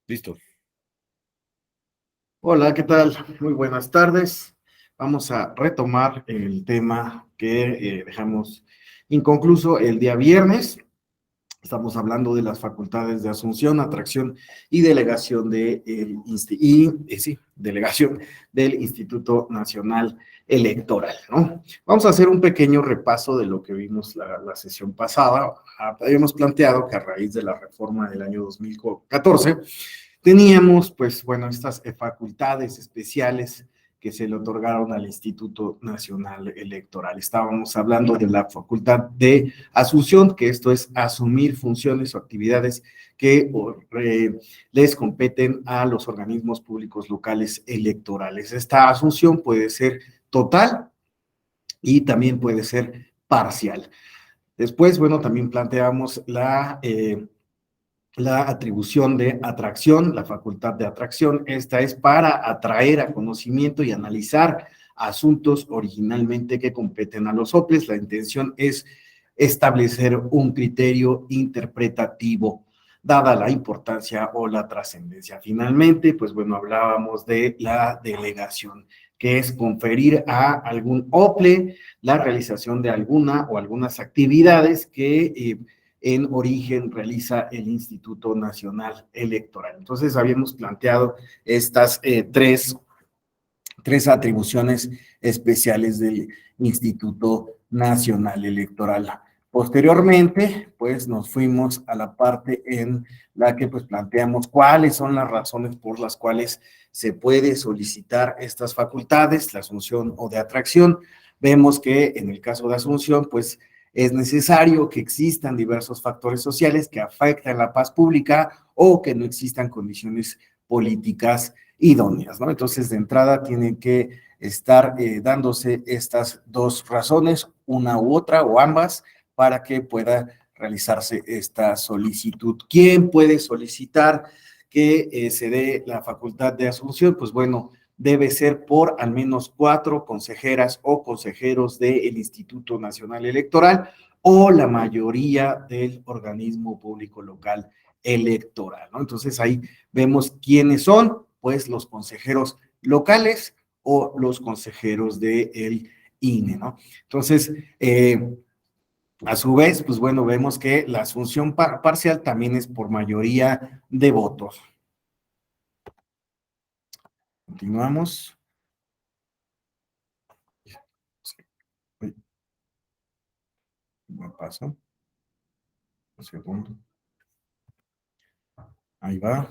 Listo. Hola, ¿qué tal? Muy buenas tardes. Vamos a retomar el tema que dejamos inconcluso el día viernes. Estamos hablando de las facultades de asunción, atracción y delegación delegación del Instituto Nacional Electoral, ¿no? Vamos a hacer un pequeño repaso de lo que vimos la sesión pasada. Habíamos planteado que a raíz de la reforma del año 2014 teníamos, pues, bueno, estas facultades especiales que se le otorgaron al Instituto Nacional Electoral. Estábamos hablando de la facultad de asunción, que esto es asumir funciones o actividades que les competen a los organismos públicos locales electorales. Esta asunción puede ser total y también puede ser parcial. Después, bueno, también planteamos la atribución de atracción, la facultad de atracción. Esta es para atraer a conocimiento y analizar asuntos originalmente que competen a los OPLES. La intención es establecer un criterio interpretativo, dada la importancia o la trascendencia. Finalmente, pues bueno, hablábamos de la delegación, que es conferir a algún OPLE la realización de alguna o algunas actividades que en origen realiza el Instituto Nacional Electoral. Entonces, habíamos planteado estas tres atribuciones especiales del Instituto Nacional Electoral. Posteriormente, pues nos fuimos a la parte en la que pues planteamos cuáles son las razones por las cuales se puede solicitar estas facultades, la asunción o de atracción. Vemos que en el caso de asunción, pues es necesario que existan diversos factores sociales que afectan la paz pública o que no existan condiciones políticas idóneas, ¿no? Entonces, de entrada tienen que estar dándose estas dos razones, una u otra o ambas, para que pueda realizarse esta solicitud. ¿Quién puede solicitar que se dé la facultad de asunción? Pues bueno, debe ser por al menos 4 consejeras o consejeros del Instituto Nacional Electoral o la mayoría del organismo público local electoral, ¿no? Entonces ahí vemos quiénes son, pues los consejeros locales o los consejeros del INE, ¿no? Entonces, a su vez, pues bueno, vemos que la asunción parcial también es por mayoría de votos. Continuamos. Me paso. Un segundo. Ahí va.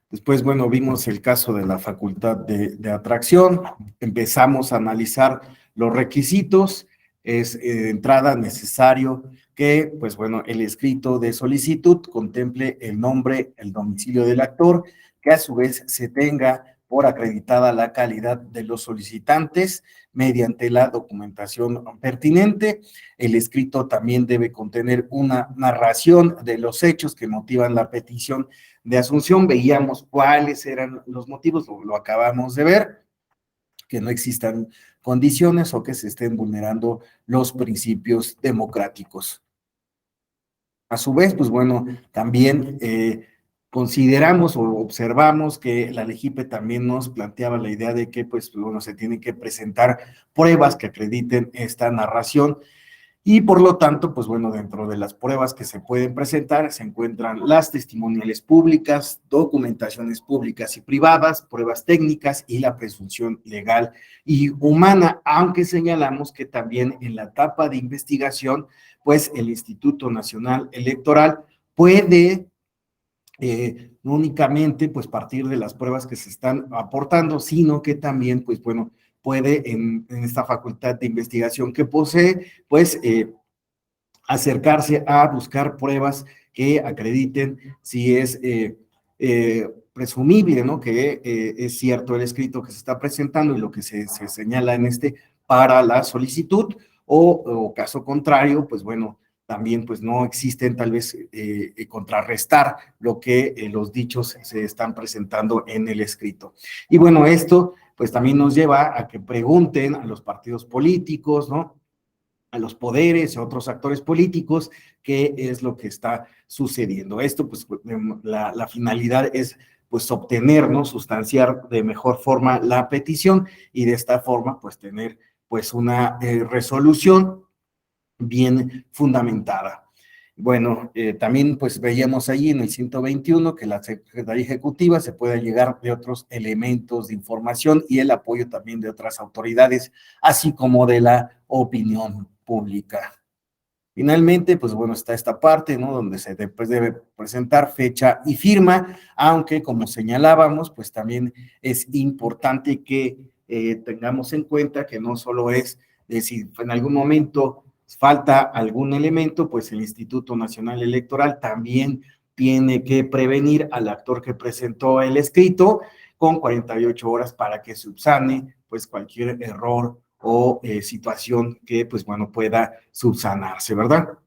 Después, bueno, vimos el caso de la facultad de atracción, empezamos a analizar los requisitos, es de entrada necesario que, pues bueno, el escrito de solicitud contemple el nombre, el domicilio del actor, que a su vez se tenga por acreditada la calidad de los solicitantes mediante la documentación pertinente. El escrito también debe contener una narración de los hechos que motivan la petición de asunción. Veíamos cuáles eran los motivos, lo acabamos de ver, que no existan condiciones o que se estén vulnerando los principios democráticos. A su vez, pues bueno, también consideramos o observamos que la LEGIPE también nos planteaba la idea de que, pues, bueno, se tienen que presentar pruebas que acrediten esta narración y por lo tanto, pues bueno, dentro de las pruebas que se pueden presentar se encuentran las testimoniales públicas, documentaciones públicas y privadas, pruebas técnicas y la presunción legal y humana, aunque señalamos que también en la etapa de investigación, pues el Instituto Nacional Electoral puede no únicamente pues partir de las pruebas que se están aportando, sino que también pues bueno, puede en esta facultad de investigación que posee, pues acercarse a buscar pruebas que acrediten si es presumible, ¿no? Que es cierto el escrito que se está presentando y lo que se señala en este para la solicitud, o caso contrario, pues bueno, también pues no existen tal vez contrarrestar lo que los dichos se están presentando en el escrito. Y bueno, esto pues también nos lleva a que pregunten a los partidos políticos, ¿no? A los poderes, a otros actores políticos, qué es lo que está sucediendo. Esto, pues, la finalidad es pues obtener, ¿no? Sustanciar de mejor forma la petición y de esta forma pues tener pues una resolución bien fundamentada. Bueno, también pues veíamos ahí en el 121 que la Secretaría Ejecutiva se puede llegar de otros elementos de información y el apoyo también de otras autoridades, así como de la opinión pública. Finalmente, pues bueno, está esta parte, ¿no? Donde se debe presentar fecha y firma, aunque como señalábamos, pues también es importante que tengamos en cuenta que no solo es si en algún momento falta algún elemento, pues el Instituto Nacional Electoral también tiene que prevenir al actor que presentó el escrito con 48 horas para que subsane pues cualquier error o situación que pues bueno pueda subsanarse, ¿verdad?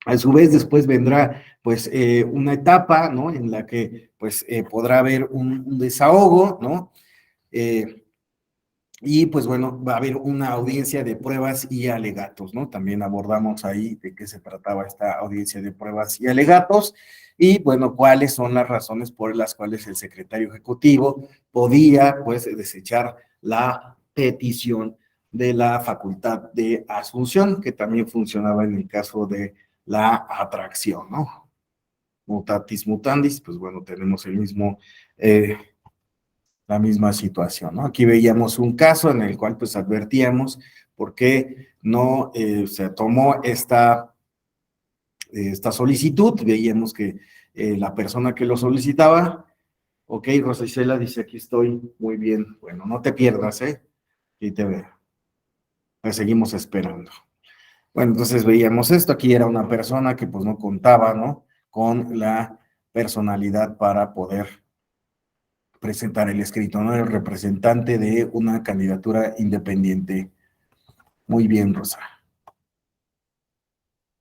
A su vez, después vendrá pues una etapa, ¿no? En la que pues podrá haber un desahogo, ¿no? Y pues bueno, va a haber una audiencia de pruebas y alegatos, ¿no? También abordamos ahí de qué se trataba esta audiencia de pruebas y alegatos y bueno, cuáles son las razones por las cuales el secretario ejecutivo podía pues desechar la petición de la facultad de asunción, que también funcionaba en el caso de la atracción, ¿no? Mutatis mutandis, pues bueno, tenemos el mismo la misma situación, ¿no? Aquí veíamos un caso en el cual pues advertíamos por qué no se tomó esta solicitud, veíamos que la persona que lo solicitaba, ok, Rosa Isela dice, aquí estoy, muy bien, bueno, no te pierdas, aquí te veo, pues seguimos esperando. Bueno, entonces veíamos esto, aquí era una persona que pues no contaba, ¿no? Con la personalidad para poder presentar el escrito, ¿no? El representante de una candidatura independiente. Muy bien, Rosa.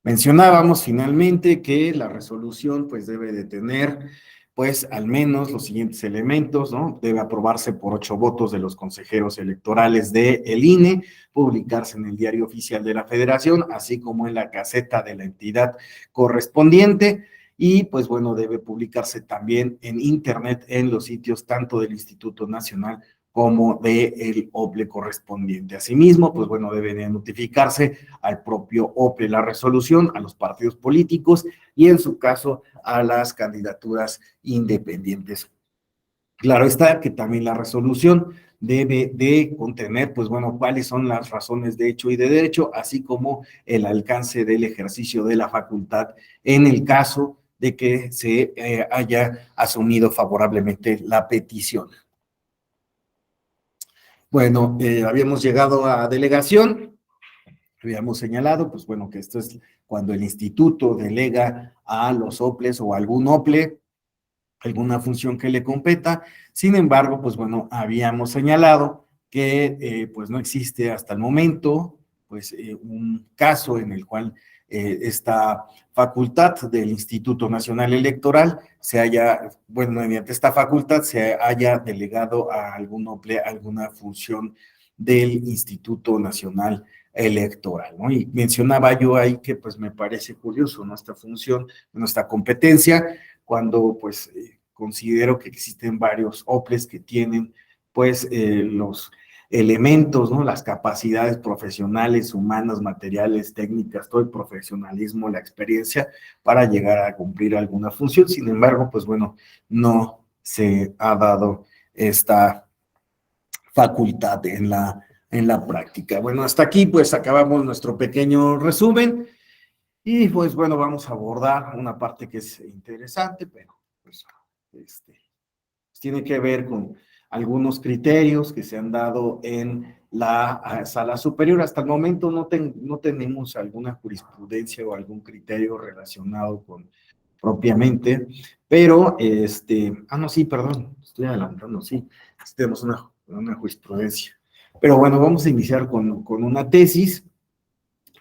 Mencionábamos finalmente que la resolución pues debe de tener pues al menos los siguientes elementos, ¿no? Debe aprobarse por 8 votos de los consejeros electorales del INE, publicarse en el Diario Oficial de la Federación, así como en la Gaceta de la entidad correspondiente, y pues bueno, debe publicarse también en internet en los sitios tanto del Instituto Nacional como del OPLE correspondiente. Asimismo, pues bueno, debe de notificarse al propio OPLE la resolución, a los partidos políticos y en su caso a las candidaturas independientes. Claro está que también la resolución debe de contener, pues bueno, cuáles son las razones de hecho y de derecho, así como el alcance del ejercicio de la facultad en el caso de que se haya asumido favorablemente la petición. Bueno, habíamos llegado a delegación, habíamos señalado, pues bueno, que esto es cuando el instituto delega a los OPLES o a algún OPLE alguna función que le competa. Sin embargo, pues bueno, habíamos señalado que pues no existe hasta el momento pues un caso en el cual esta facultad del Instituto Nacional Electoral se haya, bueno, mediante esta facultad se haya delegado a algún OPLE alguna función del Instituto Nacional Electoral, ¿no? Y mencionaba yo ahí que pues me parece curioso, ¿no? Esta función, nuestra competencia, cuando pues considero que existen varios OPLES que tienen pues los elementos, ¿no? Las capacidades profesionales, humanas, materiales, técnicas, todo el profesionalismo, la experiencia para llegar a cumplir alguna función. Sin embargo, pues bueno, no se ha dado esta facultad en la práctica. Bueno, hasta aquí pues acabamos nuestro pequeño resumen y pues bueno, vamos a abordar una parte que es interesante, pero pues tiene que ver con algunos criterios que se han dado en la sala superior. Hasta el momento no tenemos alguna jurisprudencia o algún criterio relacionado con propiamente, pero no, sí, perdón, estoy adelantando, sí tenemos una jurisprudencia. Pero bueno, vamos a iniciar con una tesis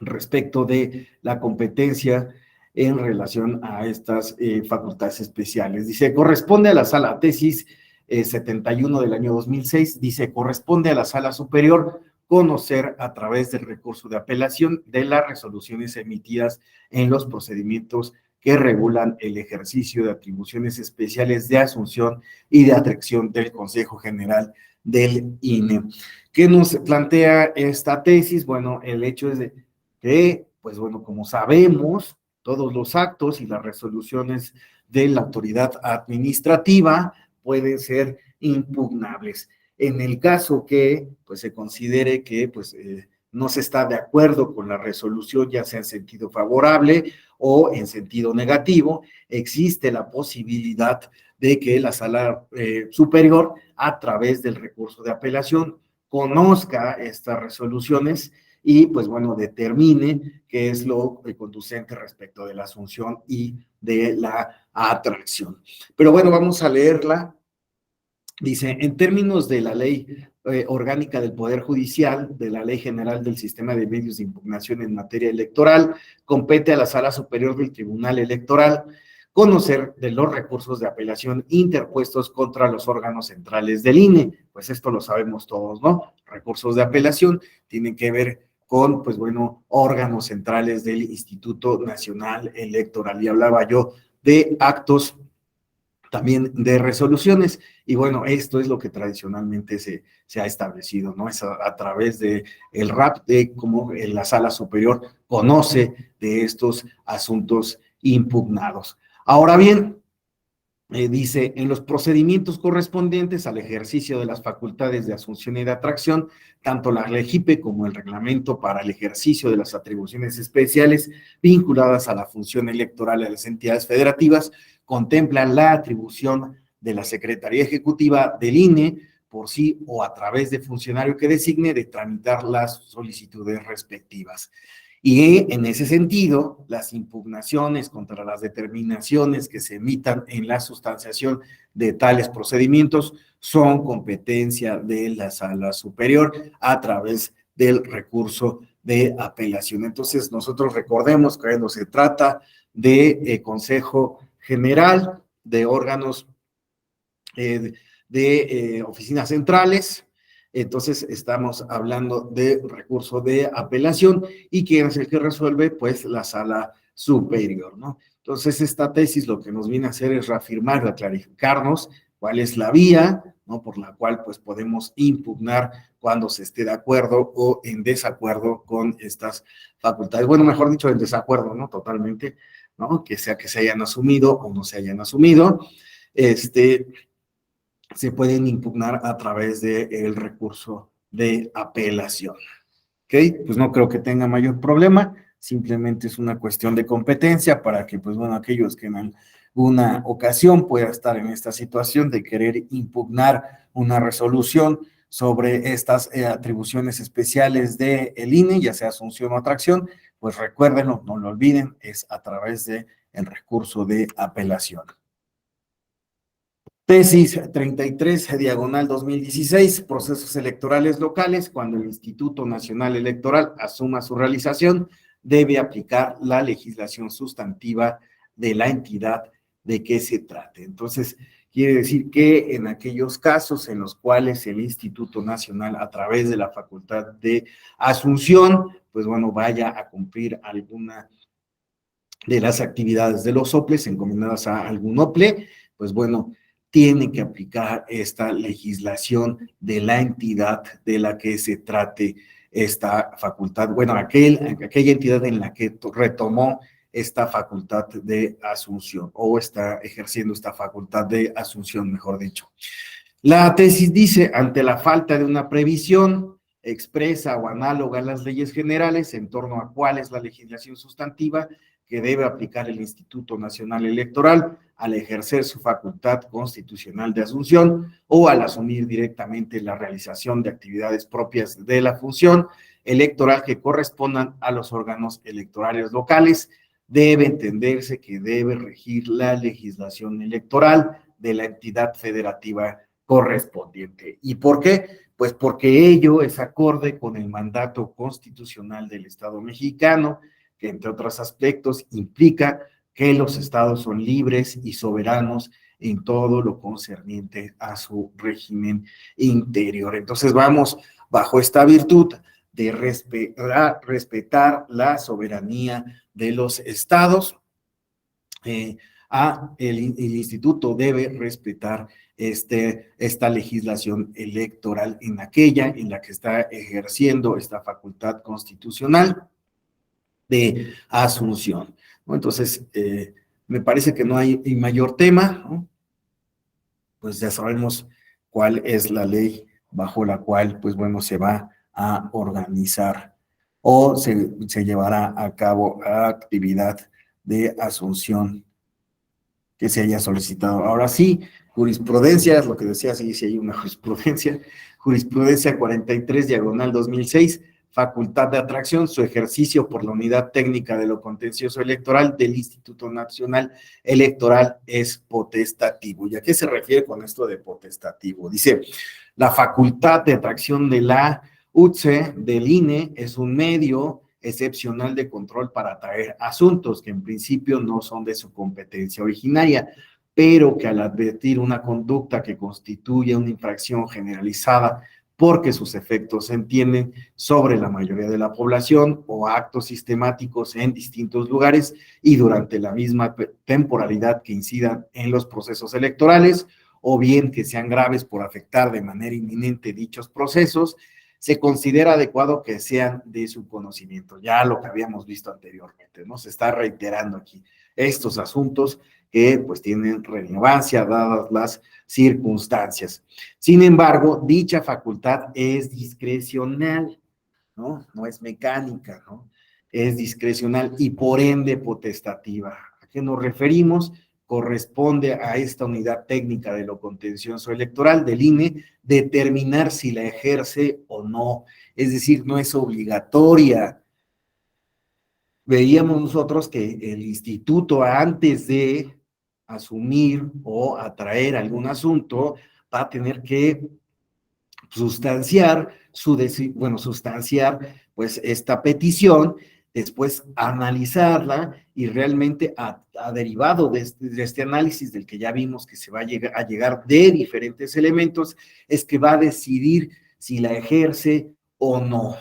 respecto de la competencia en relación a estas facultades especiales. Dice, corresponde a la sala tesis 71 del año 2006, dice, corresponde a la sala superior conocer a través del recurso de apelación de las resoluciones emitidas en los procedimientos que regulan el ejercicio de atribuciones especiales de asunción y de atracción del Consejo General del INE. ¿Qué nos plantea esta tesis? Bueno, el hecho es de que, pues bueno, como sabemos, todos los actos y las resoluciones de la autoridad administrativa pueden ser impugnables. En el caso que pues, se considere que pues, no se está de acuerdo con la resolución, ya sea en sentido favorable o en sentido negativo, existe la posibilidad de que la sala superior, a través del recurso de apelación, conozca estas resoluciones y, pues bueno, determine qué es lo conducente respecto de la asunción y de la atracción. Pero bueno, vamos a leerla. Dice, en términos de la ley orgánica del Poder Judicial, de la Ley General del Sistema de Medios de Impugnación en materia electoral, compete a la Sala Superior del Tribunal Electoral conocer de los recursos de apelación interpuestos contra los órganos centrales del INE. Pues esto lo sabemos todos, ¿no? Recursos de apelación tienen que ver con, pues bueno, órganos centrales del Instituto Nacional Electoral. Y hablaba yo de actos también de resoluciones, y bueno, esto es lo que tradicionalmente se ha establecido, ¿no? Es a través de el RAP, de cómo la Sala Superior conoce de estos asuntos impugnados. Ahora bien, dice, en los procedimientos correspondientes al ejercicio de las facultades de asunción y de atracción, tanto la LEGIPE como el reglamento para el ejercicio de las atribuciones especiales vinculadas a la función electoral de las entidades federativas contemplan la atribución de la Secretaría Ejecutiva del INE por sí o a través de funcionario que designe de tramitar las solicitudes respectivas. Y en ese sentido, las impugnaciones contra las determinaciones que se emitan en la sustanciación de tales procedimientos son competencia de la Sala Superior a través del recurso de apelación. Entonces, nosotros recordemos que cuando se trata de Consejo General, de órganos de oficinas centrales, entonces estamos hablando de recurso de apelación y quién es el que resuelve, pues la Sala Superior, ¿no? Entonces esta tesis lo que nos viene a hacer es reafirmar, a clarificarnos cuál es la vía, ¿no? Por la cual pues podemos impugnar cuando se esté de acuerdo o en desacuerdo con estas facultades. Bueno, mejor dicho, en desacuerdo, ¿no? Totalmente, ¿no? Que sea que se hayan asumido o no se hayan asumido. Se pueden impugnar a través del recurso de apelación. ¿Ok? Pues no creo que tenga mayor problema, simplemente es una cuestión de competencia para que, pues bueno, aquellos que en alguna ocasión puedan estar en esta situación de querer impugnar una resolución sobre estas atribuciones especiales del INE, ya sea asunción o atracción, pues recuérdenlo, no lo olviden, es a través del recurso de apelación. Tesis 33, diagonal 2016, procesos electorales locales. Cuando el Instituto Nacional Electoral asuma su realización, debe aplicar la legislación sustantiva de la entidad de que se trate. Entonces, quiere decir que en aquellos casos en los cuales el Instituto Nacional, a través de la facultad de asunción, pues bueno, vaya a cumplir alguna de las actividades de los OPLES encomendadas a algún OPLE, pues bueno, tiene que aplicar esta legislación de la entidad de la que se trate esta facultad, bueno, aquella entidad en la que retomó esta facultad de asunción o está ejerciendo esta facultad de asunción, mejor dicho. La tesis dice, ante la falta de una previsión expresa o análoga a las leyes generales en torno a cuál es la legislación sustantiva que debe aplicar el Instituto Nacional Electoral al ejercer su facultad constitucional de asunción o al asumir directamente la realización de actividades propias de la función electoral que correspondan a los órganos electorales locales, debe entenderse que debe regir la legislación electoral de la entidad federativa correspondiente. ¿Y por qué? Pues porque ello es acorde con el mandato constitucional del Estado mexicano, que entre otros aspectos implica que los estados son libres y soberanos en todo lo concerniente a su régimen interior. Entonces vamos bajo esta virtud de respetar la soberanía de los estados el instituto debe respetar esta legislación electoral en aquella en la que está ejerciendo esta facultad constitucional de asunción, ¿no? Entonces, me parece que no hay mayor tema, ¿no? Pues ya sabemos cuál es la ley bajo la cual, pues bueno, se va a organizar o se llevará a cabo actividad de asunción que se haya solicitado. Ahora sí, jurisprudencia, es lo que decía, sí, sí hay una jurisprudencia 43, diagonal 2006, facultad de atracción, su ejercicio por la unidad técnica de lo contencioso electoral del Instituto Nacional Electoral es potestativo. ¿Y a qué se refiere con esto de potestativo? Dice, la facultad de atracción de la UTSE, del INE, es un medio excepcional de control para atraer asuntos que en principio no son de su competencia originaria, pero que al advertir una conducta que constituye una infracción generalizada porque sus efectos se entienden sobre la mayoría de la población o actos sistemáticos en distintos lugares y durante la misma temporalidad que incidan en los procesos electorales, o bien que sean graves por afectar de manera inminente dichos procesos, se considera adecuado que sean de su conocimiento. Ya lo que habíamos visto anteriormente, ¿no? Se está reiterando aquí estos asuntos que pues tienen relevancia dadas las circunstancias. Sin embargo, dicha facultad es discrecional, ¿no? No es mecánica, ¿no? Es discrecional y por ende potestativa. ¿A qué nos referimos? Corresponde a esta unidad técnica de lo contencioso electoral del INE determinar si la ejerce o no. Es decir, no es obligatoria. Veíamos nosotros que el instituto, antes de asumir o atraer algún asunto, va a tener que sustanciar pues esta petición, después analizarla y realmente a derivado de este análisis del que ya vimos que se va a llegar de diferentes elementos, es que va a decidir si la ejerce o no.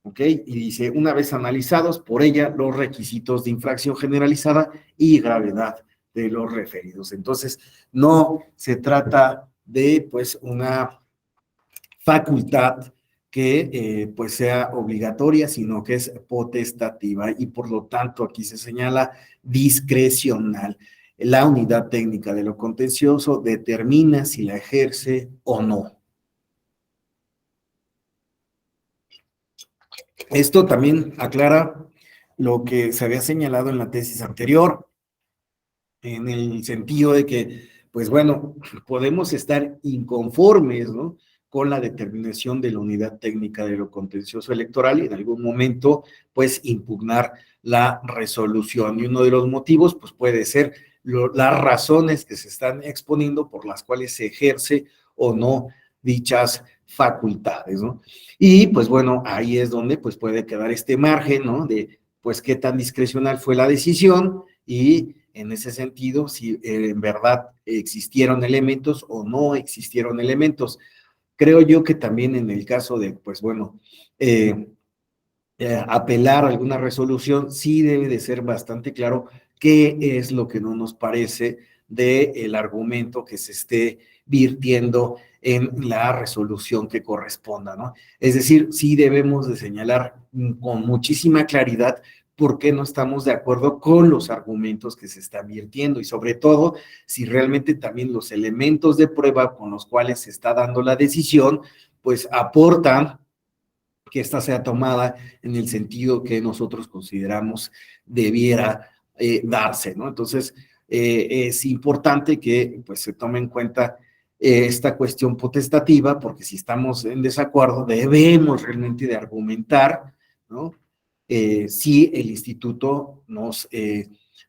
¿Ok? Y dice, una vez analizados por ella los requisitos de infracción generalizada y gravedad de los referidos. Entonces, no se trata de pues una facultad que pues sea obligatoria, sino que es potestativa y por lo tanto aquí se señala discrecional. La unidad técnica de lo contencioso determina si la ejerce o no. Esto también aclara lo que se había señalado en la tesis anterior, en el sentido de que, pues bueno, podemos estar inconformes, ¿no?, con la determinación de la unidad técnica de lo contencioso electoral y en algún momento, pues, impugnar la resolución. Y uno de los motivos, pues, puede ser las razones que se están exponiendo por las cuales se ejerce o no dichas facultades, ¿no? Y, pues, bueno, ahí es donde, pues, puede quedar este margen, ¿no?, de, pues, qué tan discrecional fue la decisión y en ese sentido, si en verdad existieron elementos o no existieron elementos. Creo yo que también en el caso de, pues bueno, apelar a alguna resolución, sí debe de ser bastante claro qué es lo que no nos parece del argumento que se esté virtiendo en la resolución que corresponda, ¿no? Es decir, sí debemos de señalar con muchísima claridad por qué no estamos de acuerdo con los argumentos que se están virtiendo y sobre todo si realmente también los elementos de prueba con los cuales se está dando la decisión, pues aportan que ésta sea tomada en el sentido que nosotros consideramos debiera darse, ¿no? Entonces, es importante que pues, se tome en cuenta esta cuestión potestativa, porque si estamos en desacuerdo, debemos realmente de argumentar, ¿no? Si el instituto nos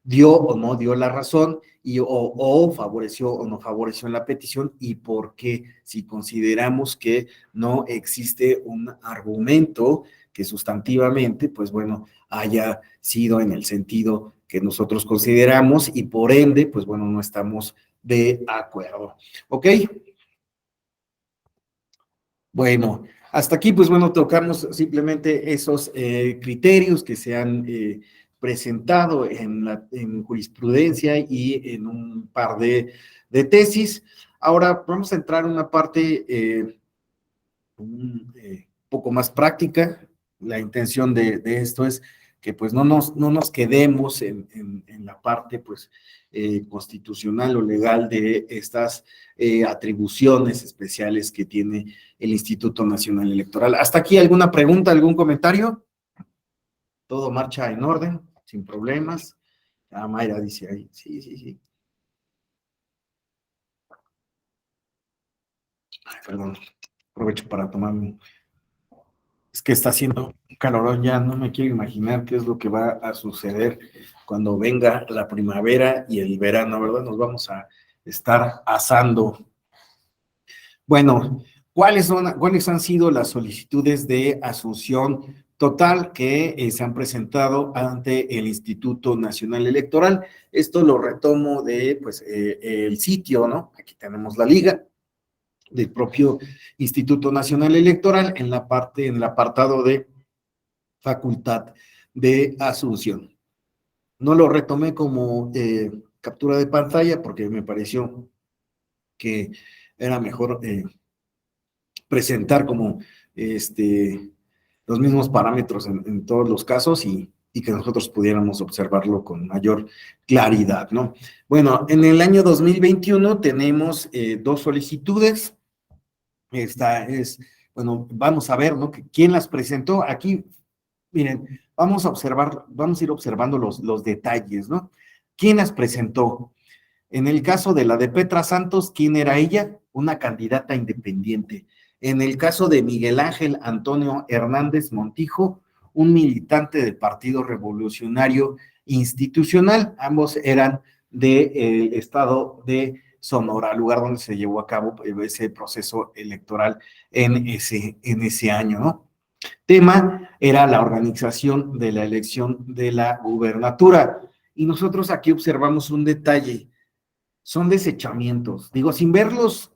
dio o no dio la razón y, o favoreció o no favoreció en la petición y por qué, si consideramos que no existe un argumento que sustantivamente, pues bueno, haya sido en el sentido que nosotros consideramos y por ende, pues bueno, no estamos de acuerdo. ¿Ok? Bueno, hasta aquí, pues bueno, tocamos simplemente esos criterios que se han presentado en jurisprudencia y en un par de tesis. Ahora vamos a entrar en una parte un poco más práctica. La intención de esto es que pues no nos quedemos en la parte pues constitucional o legal de estas atribuciones especiales que tiene el Instituto Nacional Electoral. ¿Hasta aquí alguna pregunta, algún comentario? Todo marcha en orden, sin problemas. Ah, Mayra dice ahí, sí, sí, sí. Ay, perdón, aprovecho para tomarme. Es que está haciendo un calorón, ya no me quiero imaginar qué es lo que va a suceder cuando venga la primavera y el verano, ¿verdad? Nos vamos a estar asando. Bueno, ¿cuáles han sido las solicitudes de asunción total que se han presentado ante el Instituto Nacional Electoral? Esto lo retomo de, pues, el sitio, ¿no? Aquí tenemos la liga del propio Instituto Nacional Electoral en la parte, en el apartado de facultad de asunción. No lo retomé como captura de pantalla porque me pareció que era mejor presentar como los mismos parámetros en todos los casos y que nosotros pudiéramos observarlo con mayor claridad, ¿no? Bueno, en el año 2021 tenemos dos solicitudes. Esta es, bueno, vamos a ver, ¿no? ¿Quién las presentó? Aquí, miren, vamos a ir observando los detalles, ¿no? ¿Quién las presentó? En el caso de la de Petra Santos, ¿quién era ella? Una candidata independiente. En el caso de Miguel Ángel Antonio Hernández Montijo, un militante del Partido Revolucionario Institucional, ambos eran del estado de Sonora, lugar donde se llevó a cabo ese proceso electoral en ese año, ¿no? Tema era la organización de la elección de la gubernatura. Y nosotros aquí observamos un detalle, son desechamientos. Digo, sin ver los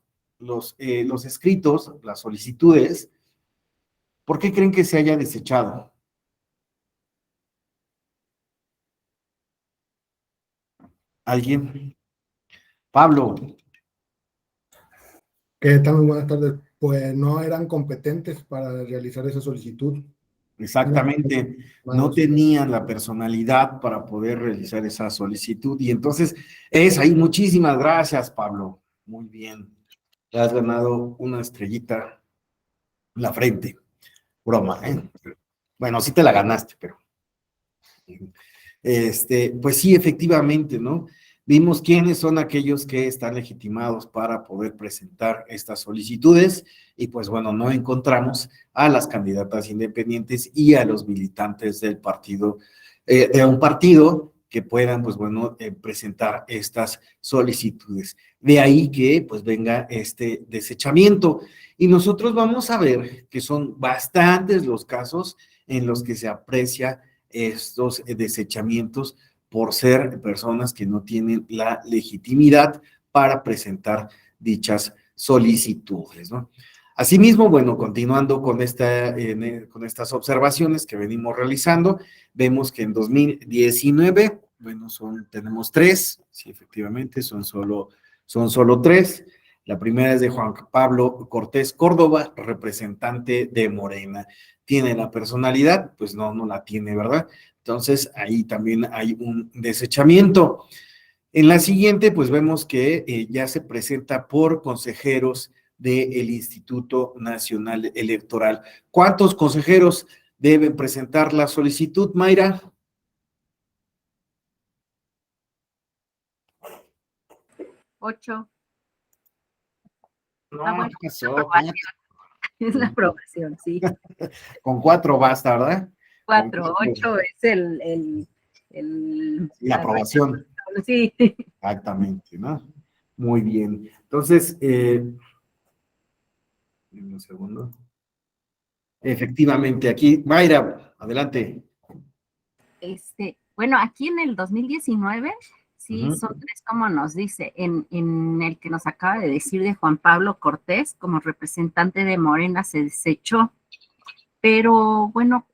escritos, las solicitudes, ¿por qué creen que se haya desechado? ¿Alguien? Pablo. ¿Qué tal? Muy buenas tardes. Pues no eran competentes para realizar esa solicitud. Exactamente, no tenían la personalidad para poder realizar esa solicitud y entonces es ahí. Muchísimas gracias, Pablo. Muy bien, te has ganado una estrellita en la frente. Broma, ¿eh? Bueno, sí te la ganaste, pero pues sí, efectivamente, ¿no? Vimos quiénes son aquellos que están legitimados para poder presentar estas solicitudes y pues bueno, no encontramos a las candidatas independientes y a los militantes del partido, de un partido que puedan, pues bueno, presentar estas solicitudes. De ahí que pues venga este desechamiento. Y nosotros vamos a ver que son bastantes los casos en los que se aprecia estos desechamientos por ser personas que no tienen la legitimidad para presentar dichas solicitudes, ¿no? Asimismo, bueno, continuando con estas observaciones que venimos realizando, vemos que en 2019, bueno, tenemos tres, sí, efectivamente, son solo tres. La primera es de Juan Pablo Cortés Córdoba, representante de Morena. ¿Tiene la personalidad? Pues no la tiene, ¿verdad? Entonces, ahí también hay un desechamiento. En la siguiente, pues vemos que ya se presenta por consejeros del Instituto Nacional Electoral. ¿Cuántos consejeros deben presentar la solicitud, Mayra? 8. No, Bueno, ¿qué pasó? es la aprobación, sí. Con 4 basta, ¿verdad? 4, 8 es la aprobación. Sí. Exactamente, ¿no? Muy bien. Entonces, un segundo. Efectivamente, aquí, Mayra, adelante. Bueno, aquí en el 2019, sí, son 3, como nos dice, en el que nos acaba de decir de Juan Pablo Cortés, como representante de Morena, se desechó. Pero bueno,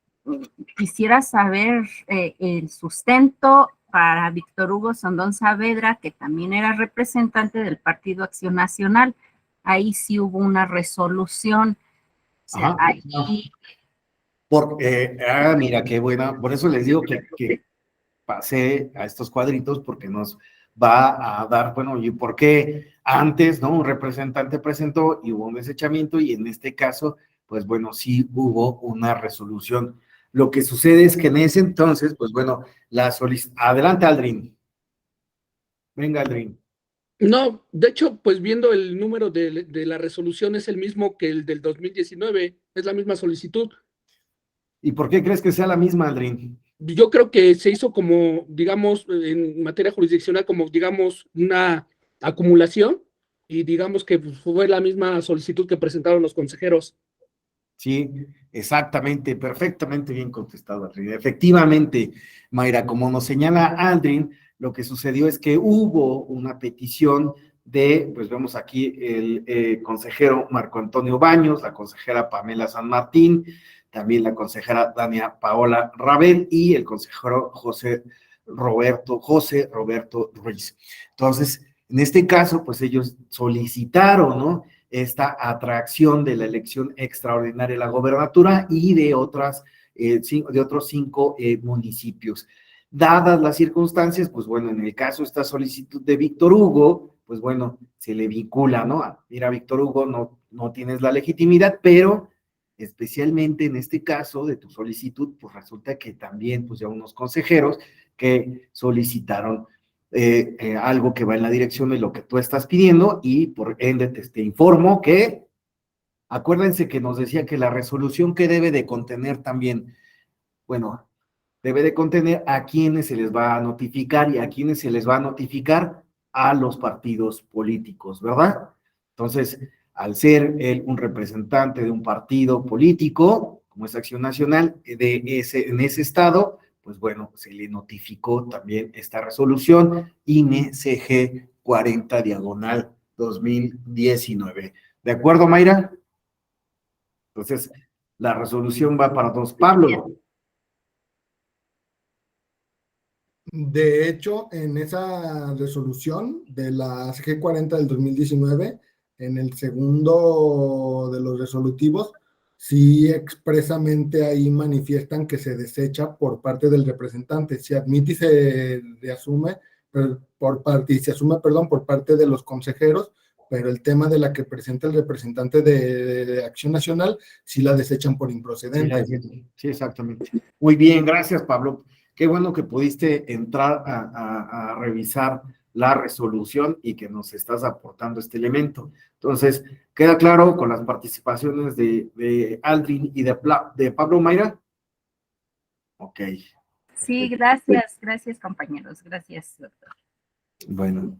quisiera saber el sustento para Víctor Hugo Sondón Saavedra, que también era representante del Partido Acción Nacional. Ahí sí hubo una resolución. O sea, ahí... Mira, qué buena. Por eso les digo que pasé a estos cuadritos, porque nos va a dar, bueno, y por qué antes, ¿no? Un representante presentó y hubo un desechamiento, y en este caso, pues bueno, sí hubo una resolución. Lo que sucede es que en ese entonces, pues bueno, adelante, Aldrin. Venga, Aldrin. No, de hecho, pues viendo el número de la resolución es el mismo que el del 2019, es la misma solicitud. ¿Y por qué crees que sea la misma, Aldrin? Yo creo que se hizo como, digamos, en materia jurisdiccional, como, digamos, una acumulación, y digamos que fue la misma solicitud que presentaron los consejeros. Sí, exactamente, perfectamente bien contestado, Aldrin. Efectivamente, Mayra, como nos señala Aldrin, lo que sucedió es que hubo una petición de, pues vemos aquí el consejero Marco Antonio Baños, la consejera Pamela San Martín, también la consejera Dania Paola Rabel y el consejero José Roberto Ruiz. Entonces, en este caso, pues ellos solicitaron, ¿no?, esta atracción de la elección extraordinaria de la gobernatura y de otros 5 municipios. Dadas las circunstancias, pues bueno, en el caso de esta solicitud de Víctor Hugo, pues bueno, se le vincula, ¿no? Mira, Víctor Hugo, no tienes la legitimidad, pero especialmente en este caso de tu solicitud, pues resulta que también, pues ya unos consejeros que solicitaron algo que va en la dirección de lo que tú estás pidiendo, y por ende te informo que, acuérdense que nos decía que la resolución que debe de contener también, bueno, debe de contener a quienes se les va a notificar, y a quienes se les va a notificar a los partidos políticos, ¿verdad? Entonces, al ser él un representante de un partido político, como es Acción Nacional, en ese estado, pues bueno, se le notificó también esta resolución INE-CG 40/2019. ¿De acuerdo, Mayra? Entonces, la resolución va para todos. Pablo. De hecho, en esa resolución de la CG 40 del 2019, en el segundo de los resolutivos, sí expresamente ahí manifiestan que se desecha por parte del representante, se admite y se asume por parte de los consejeros, pero el tema de la que presenta el representante de Acción Nacional, sí la desechan por improcedente. Sí, exactamente. Muy bien, gracias, Pablo. Qué bueno que pudiste entrar a revisar la resolución y que nos estás aportando este elemento. Entonces, ¿queda claro con las participaciones de Aldrin y de Pablo, Mayra? Ok. Sí, gracias compañeros, gracias, doctor. Bueno,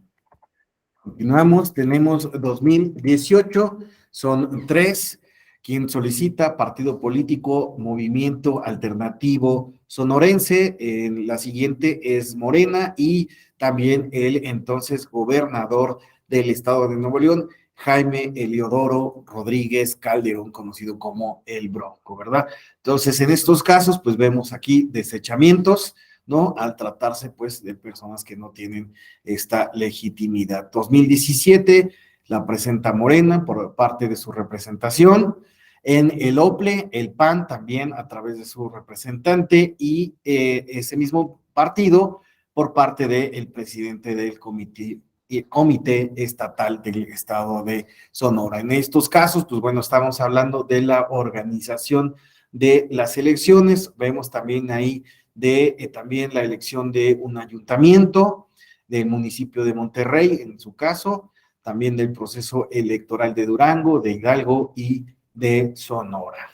continuamos, tenemos 2018, son 3. Quien solicita: Partido Político Movimiento Alternativo Sonorense. La siguiente es Morena, y también el entonces gobernador del estado de Nuevo León, Jaime Eliodoro Rodríguez Calderón, conocido como el Bronco, ¿verdad? Entonces, en estos casos, pues vemos aquí desechamientos, ¿no? Al tratarse, pues, de personas que no tienen esta legitimidad. 2017, la presenta Morena por parte de su representación. En el OPLE, el PAN también a través de su representante, y ese mismo partido por parte del presidente del comité estatal del estado de Sonora. En estos casos, pues bueno, estamos hablando de la organización de las elecciones. Vemos también ahí también la elección de un ayuntamiento del municipio de Monterrey, en su caso, también del proceso electoral de Durango, de Hidalgo y de Sonora.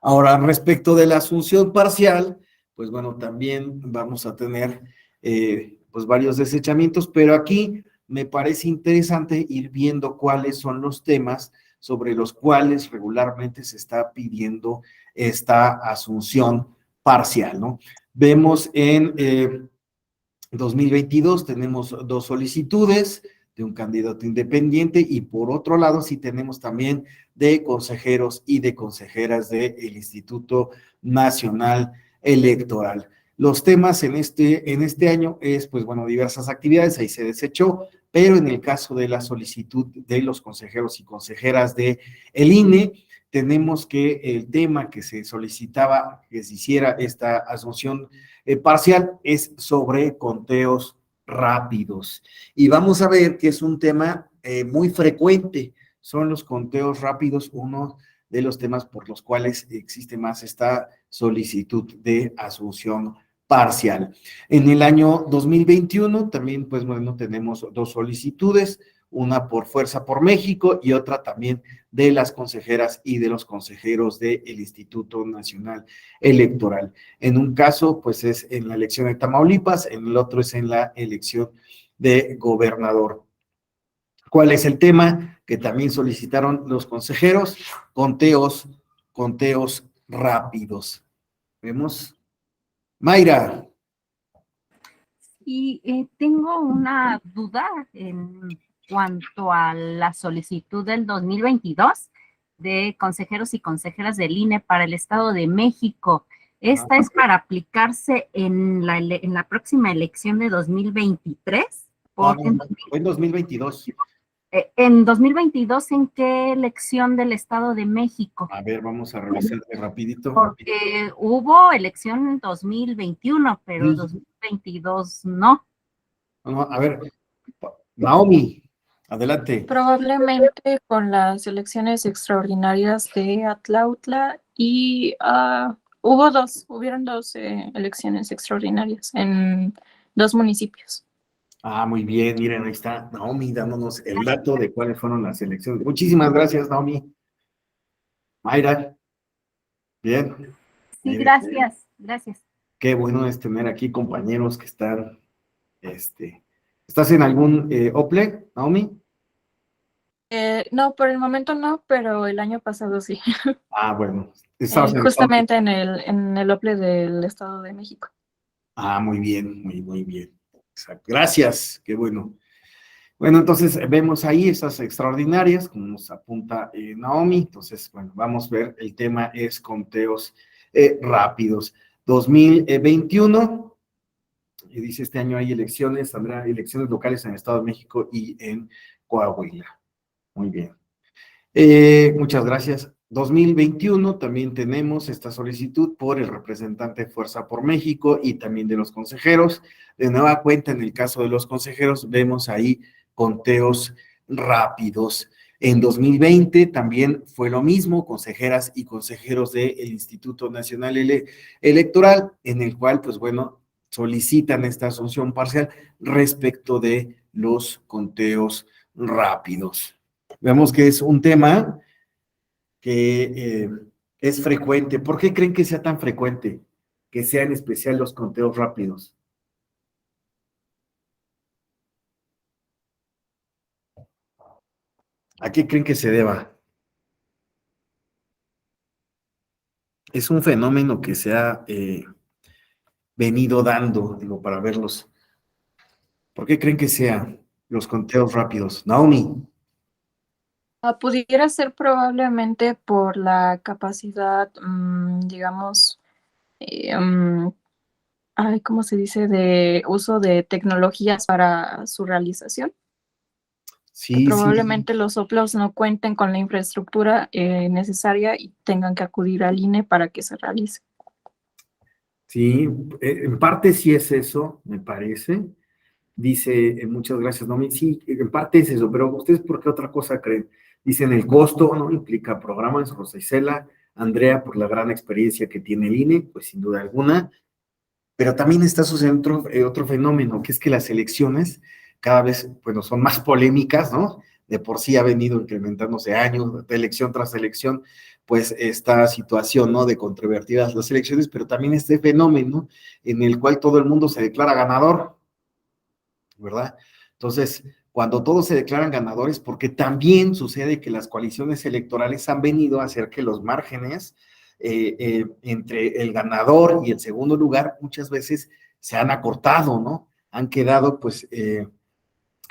Ahora, respecto de la asunción parcial, pues bueno, también vamos a tener pues varios desechamientos, pero aquí me parece interesante ir viendo cuáles son los temas sobre los cuales regularmente se está pidiendo esta asunción parcial, ¿no? Vemos en 2022 tenemos 2 solicitudes de un candidato independiente, y por otro lado sí tenemos también de consejeros y de consejeras del Instituto Nacional Electoral. Los temas en este año es, pues bueno, diversas actividades, ahí se desechó, pero en el caso de la solicitud de los consejeros y consejeras de el INE, tenemos que el tema que se solicitaba que se hiciera esta asunción parcial es sobre conteos rápidos. Y vamos a ver que es un tema muy frecuente, son los conteos rápidos, uno de los temas por los cuales existe más esta solicitud de asunción parcial. En el año 2021 también, pues bueno, tenemos dos solicitudes, una por Fuerza por México y otra también de las consejeras y de los consejeros del Instituto Nacional Electoral. En un caso, pues es en la elección de Tamaulipas, en el otro es en la elección de gobernador. ¿Cuál es el tema que también solicitaron los consejeros? Conteos rápidos. ¿Vemos? Mayra. Y tengo una duda en cuanto a la solicitud del 2022 de consejeros y consejeras del INE para el Estado de México. ¿Esta es para aplicarse en la próxima elección de 2023? No, fue en 2022. En 2022, ¿en qué elección del Estado de México? A ver, vamos a revisar rapidito. Porque hubo elección en 2021, pero 2022 no. No, a ver, Naomi, adelante. Probablemente con las elecciones extraordinarias de Atlautla y hubieron dos elecciones extraordinarias en dos municipios. Ah, muy bien, miren, ahí está Naomi dándonos el dato de cuáles fueron las elecciones. Muchísimas gracias, Naomi. Mayra, bien. Sí, Miren, gracias. qué bueno es tener aquí compañeros que están, ¿estás en algún OPLE, Naomi? No, por el momento no, pero el año pasado sí. Ah, bueno. Justamente en el OPLE del Estado de México. Ah, muy bien, muy bien. Exacto. Gracias, qué bueno. Bueno, entonces vemos ahí esas extraordinarias, como nos apunta Naomi. Entonces, bueno, vamos a ver, el tema es conteos rápidos. 2021, y dice este año hay elecciones, habrá elecciones locales en el Estado de México y en Coahuila. Muy bien. Muchas gracias. 2021 también tenemos esta solicitud por el representante Fuerza por México y también de los consejeros. De nueva cuenta, en el caso de los consejeros, vemos ahí conteos rápidos. En 2020 también fue lo mismo, consejeras y consejeros del Instituto Nacional Electoral, en el cual, pues bueno, solicitan esta asunción parcial respecto de los conteos rápidos. Vemos que es un tema que es frecuente. ¿Por qué creen que sea tan frecuente? Que sean en especial los conteos rápidos. ¿A qué creen que se deba? Es un fenómeno que se ha venido dando, digo, para verlos. ¿Por qué creen que sean los conteos rápidos? Naomi. Pudiera ser probablemente por la capacidad, digamos, ¿cómo se dice?, de uso de tecnologías para su realización. Sí, probablemente los OPLOS no cuenten con la infraestructura necesaria y tengan que acudir al INE para que se realice. Sí, en parte sí es eso, me parece. Dice, muchas gracias, Nomi. Sí, en parte es eso, pero ¿ustedes por qué otra cosa creen? Dicen el costo, ¿no? Implica programas, José Isela, Andrea, por la gran experiencia que tiene el INE, pues sin duda alguna. Pero también está sucediendo otro fenómeno, que es que las elecciones cada vez, bueno, son más polémicas, ¿no? De por sí ha venido incrementándose años, de elección tras elección, pues esta situación, ¿no? De controvertidas las elecciones, pero también este fenómeno en el cual todo el mundo se declara ganador, ¿verdad? Entonces, cuando todos se declaran ganadores, porque también sucede que las coaliciones electorales han venido a hacer que los márgenes entre el ganador y el segundo lugar muchas veces se han acortado, ¿no? Han quedado, pues,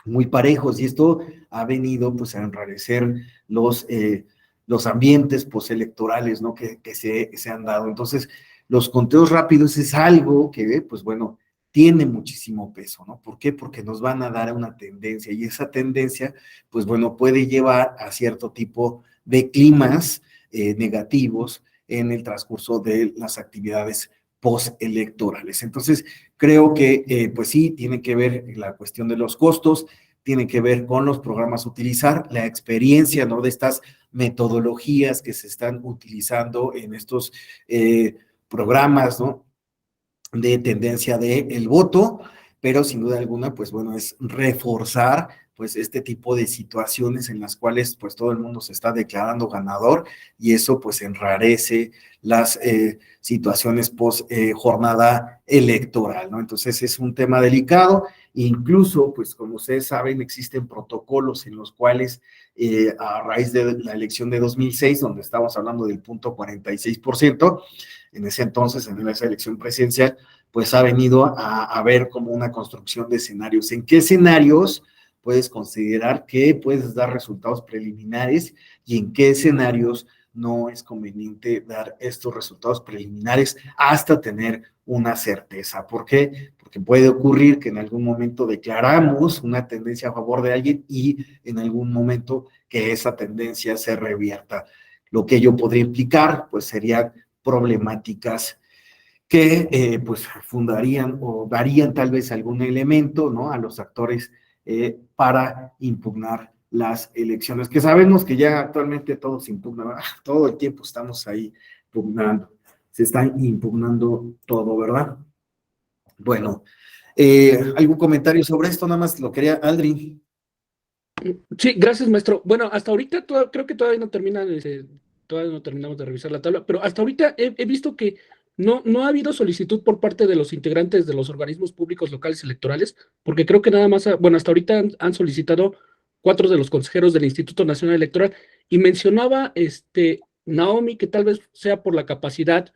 muy parejos, y esto ha venido pues a enrarecer los ambientes postelectorales, ¿no? que se han dado. Entonces, los conteos rápidos es algo que, pues bueno, tiene muchísimo peso, ¿no? ¿Por qué? Porque nos van a dar una tendencia, y esa tendencia, pues bueno, puede llevar a cierto tipo de climas negativos en el transcurso de las actividades postelectorales. Entonces, creo que, pues sí, tiene que ver la cuestión de los costos, tiene que ver con los programas a utilizar, la experiencia, ¿no? De estas metodologías que se están utilizando en estos programas, ¿no? De tendencia del voto, pero sin duda alguna, pues bueno, es reforzar pues este tipo de situaciones en las cuales pues todo el mundo se está declarando ganador, y eso pues enrarece las situaciones post jornada electoral, ¿no? Entonces es un tema delicado. Incluso pues como ustedes saben, existen protocolos en los cuales a raíz de la elección de 2006, donde estamos hablando del punto 46%, en ese entonces, en esa elección presidencial, pues ha venido a ver como una construcción de escenarios. ¿En qué escenarios puedes considerar que puedes dar resultados preliminares y en qué escenarios no es conveniente dar estos resultados preliminares hasta tener una certeza? ¿Por qué? Porque puede ocurrir que en algún momento declaramos una tendencia a favor de alguien y en algún momento que esa tendencia se revierta. Lo que ello podría implicar, pues serían problemáticas que pues fundarían o darían tal vez algún elemento, ¿no? A los actores para impugnar las elecciones, que sabemos que ya actualmente todo se impugna, ¿verdad? Todo el tiempo estamos ahí pugnando, se están impugnando todo, ¿verdad? Bueno, ¿algún comentario sobre esto? Nada más lo quería, Aldrin. Sí, gracias, maestro. Bueno, hasta ahorita creo que todavía no todavía no terminamos de revisar la tabla, pero hasta ahorita he visto que no ha habido solicitud por parte de los integrantes de los organismos públicos locales electorales, porque creo que nada más, bueno, hasta ahorita han solicitado 4 de los consejeros del Instituto Nacional Electoral, y mencionaba Naomi que tal vez sea por la capacidad,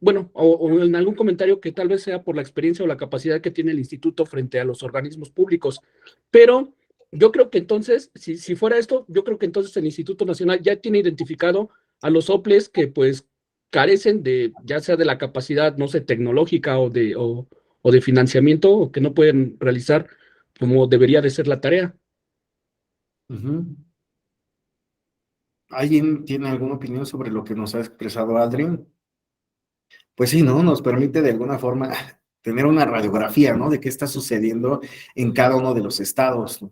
bueno, o en algún comentario que tal vez sea por la experiencia o la capacidad que tiene el instituto frente a los organismos públicos, pero yo creo que entonces, si fuera esto, yo creo que entonces el Instituto Nacional ya tiene identificado a los OPLES que pues carecen de, ya sea de la capacidad, no sé, tecnológica o de financiamiento, o que no pueden realizar como debería de ser la tarea. ¿Alguien tiene alguna opinión sobre lo que nos ha expresado Aldrin? Pues sí, ¿no? Nos permite de alguna forma tener una radiografía, ¿no? De qué está sucediendo en cada uno de los estados, ¿no?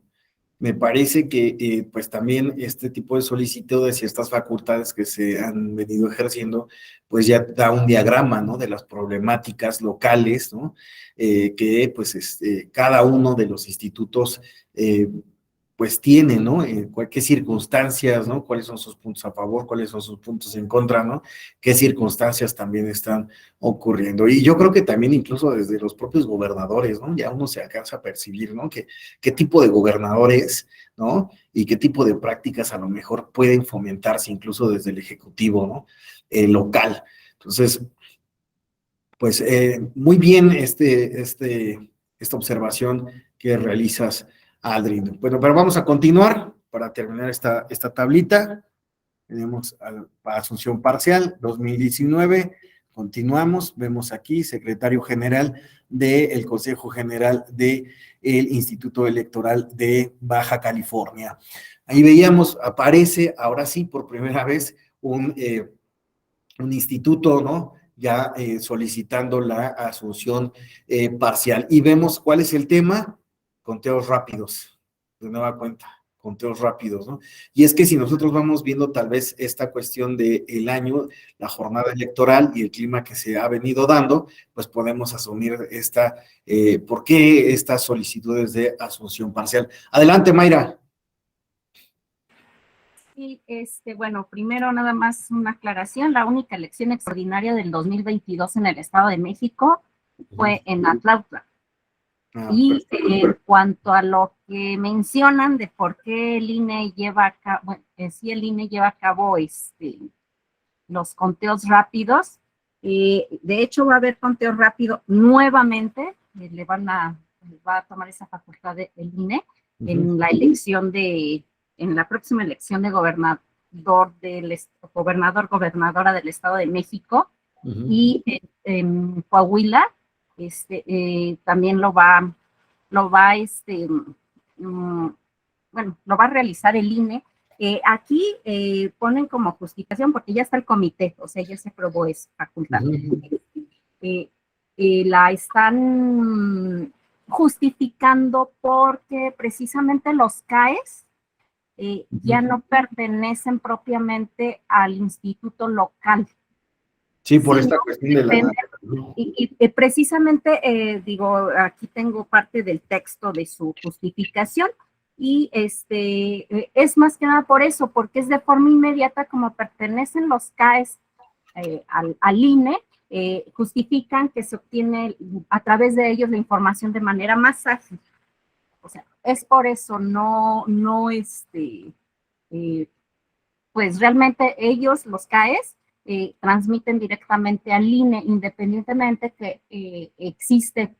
Me parece que pues también este tipo de solicitudes y estas facultades que se han venido ejerciendo, pues ya da un diagrama, ¿no? De las problemáticas locales, ¿no? Que pues cada uno de los institutos pues tiene, ¿no? Qué circunstancias, ¿no? Cuáles son sus puntos a favor, cuáles son sus puntos en contra, ¿no? Qué circunstancias también están ocurriendo. Y yo creo que también incluso desde los propios gobernadores, ¿no? Ya uno se alcanza a percibir, ¿no? Qué tipo de gobernadores, ¿no? Y qué tipo de prácticas a lo mejor pueden fomentarse incluso desde el Ejecutivo, ¿no? Local. Entonces, pues muy bien esta observación que realizas, Aldrin. Bueno, pero vamos a continuar para terminar esta tablita. Tenemos a Asunción Parcial 2019. Continuamos, vemos aquí secretario general del Consejo General del Instituto Electoral de Baja California. Ahí veíamos, aparece ahora sí por primera vez un instituto, ¿no? Ya solicitando la asunción parcial. Y vemos cuál es el tema: conteos rápidos, de nueva cuenta, conteos rápidos, ¿no? Y es que si nosotros vamos viendo tal vez esta cuestión del año, la jornada electoral y el clima que se ha venido dando, pues podemos asumir ¿por qué estas solicitudes de asunción parcial? Adelante, Mayra. Sí, bueno, primero nada más una aclaración. La única elección extraordinaria del 2022 en el Estado de México fue en Atlautla. Y en cuanto a lo que mencionan de por qué el INE lleva a cabo, bueno, sí, el INE lleva a cabo los conteos rápidos, de hecho va a haber conteo rápido nuevamente, va a tomar esa facultad del INE, en la elección en la próxima elección de gobernadora del Estado de México, y en Coahuila, también lo va a realizar el INE. Aquí ponen como justificación, porque ya está el comité, o sea, ya se aprobó esa facultad. La están justificando porque precisamente los CAES ya no pertenecen propiamente al instituto local. Sí, por esta cuestión de la... Y precisamente, aquí tengo parte del texto de su justificación, y es más que nada por eso, porque es de forma inmediata, como pertenecen los CAES al INE, justifican que se obtiene a través de ellos la información de manera más ágil. O sea, es por eso, pues realmente ellos, los CAES, transmiten directamente al INE, independientemente que existe,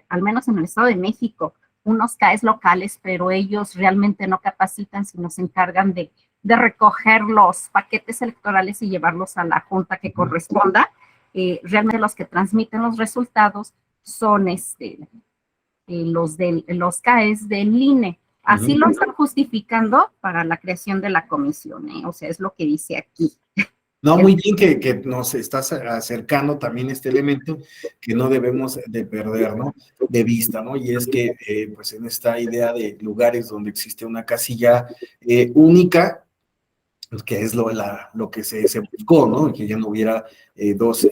al menos en el Estado de México, unos CAES locales, pero ellos realmente no capacitan, sino se encargan de recoger los paquetes electorales y llevarlos a la junta que corresponda. Realmente los que transmiten los resultados son los CAES del INE. Así lo están justificando para la creación de la comisión, o sea, es lo que dice aquí. No, muy bien que nos estás acercando también este elemento que no debemos de perder, ¿no? De vista, ¿no? Y es que, pues en esta idea de lugares donde existe una casilla única, que es lo que se buscó, ¿no? Que ya no hubiera dos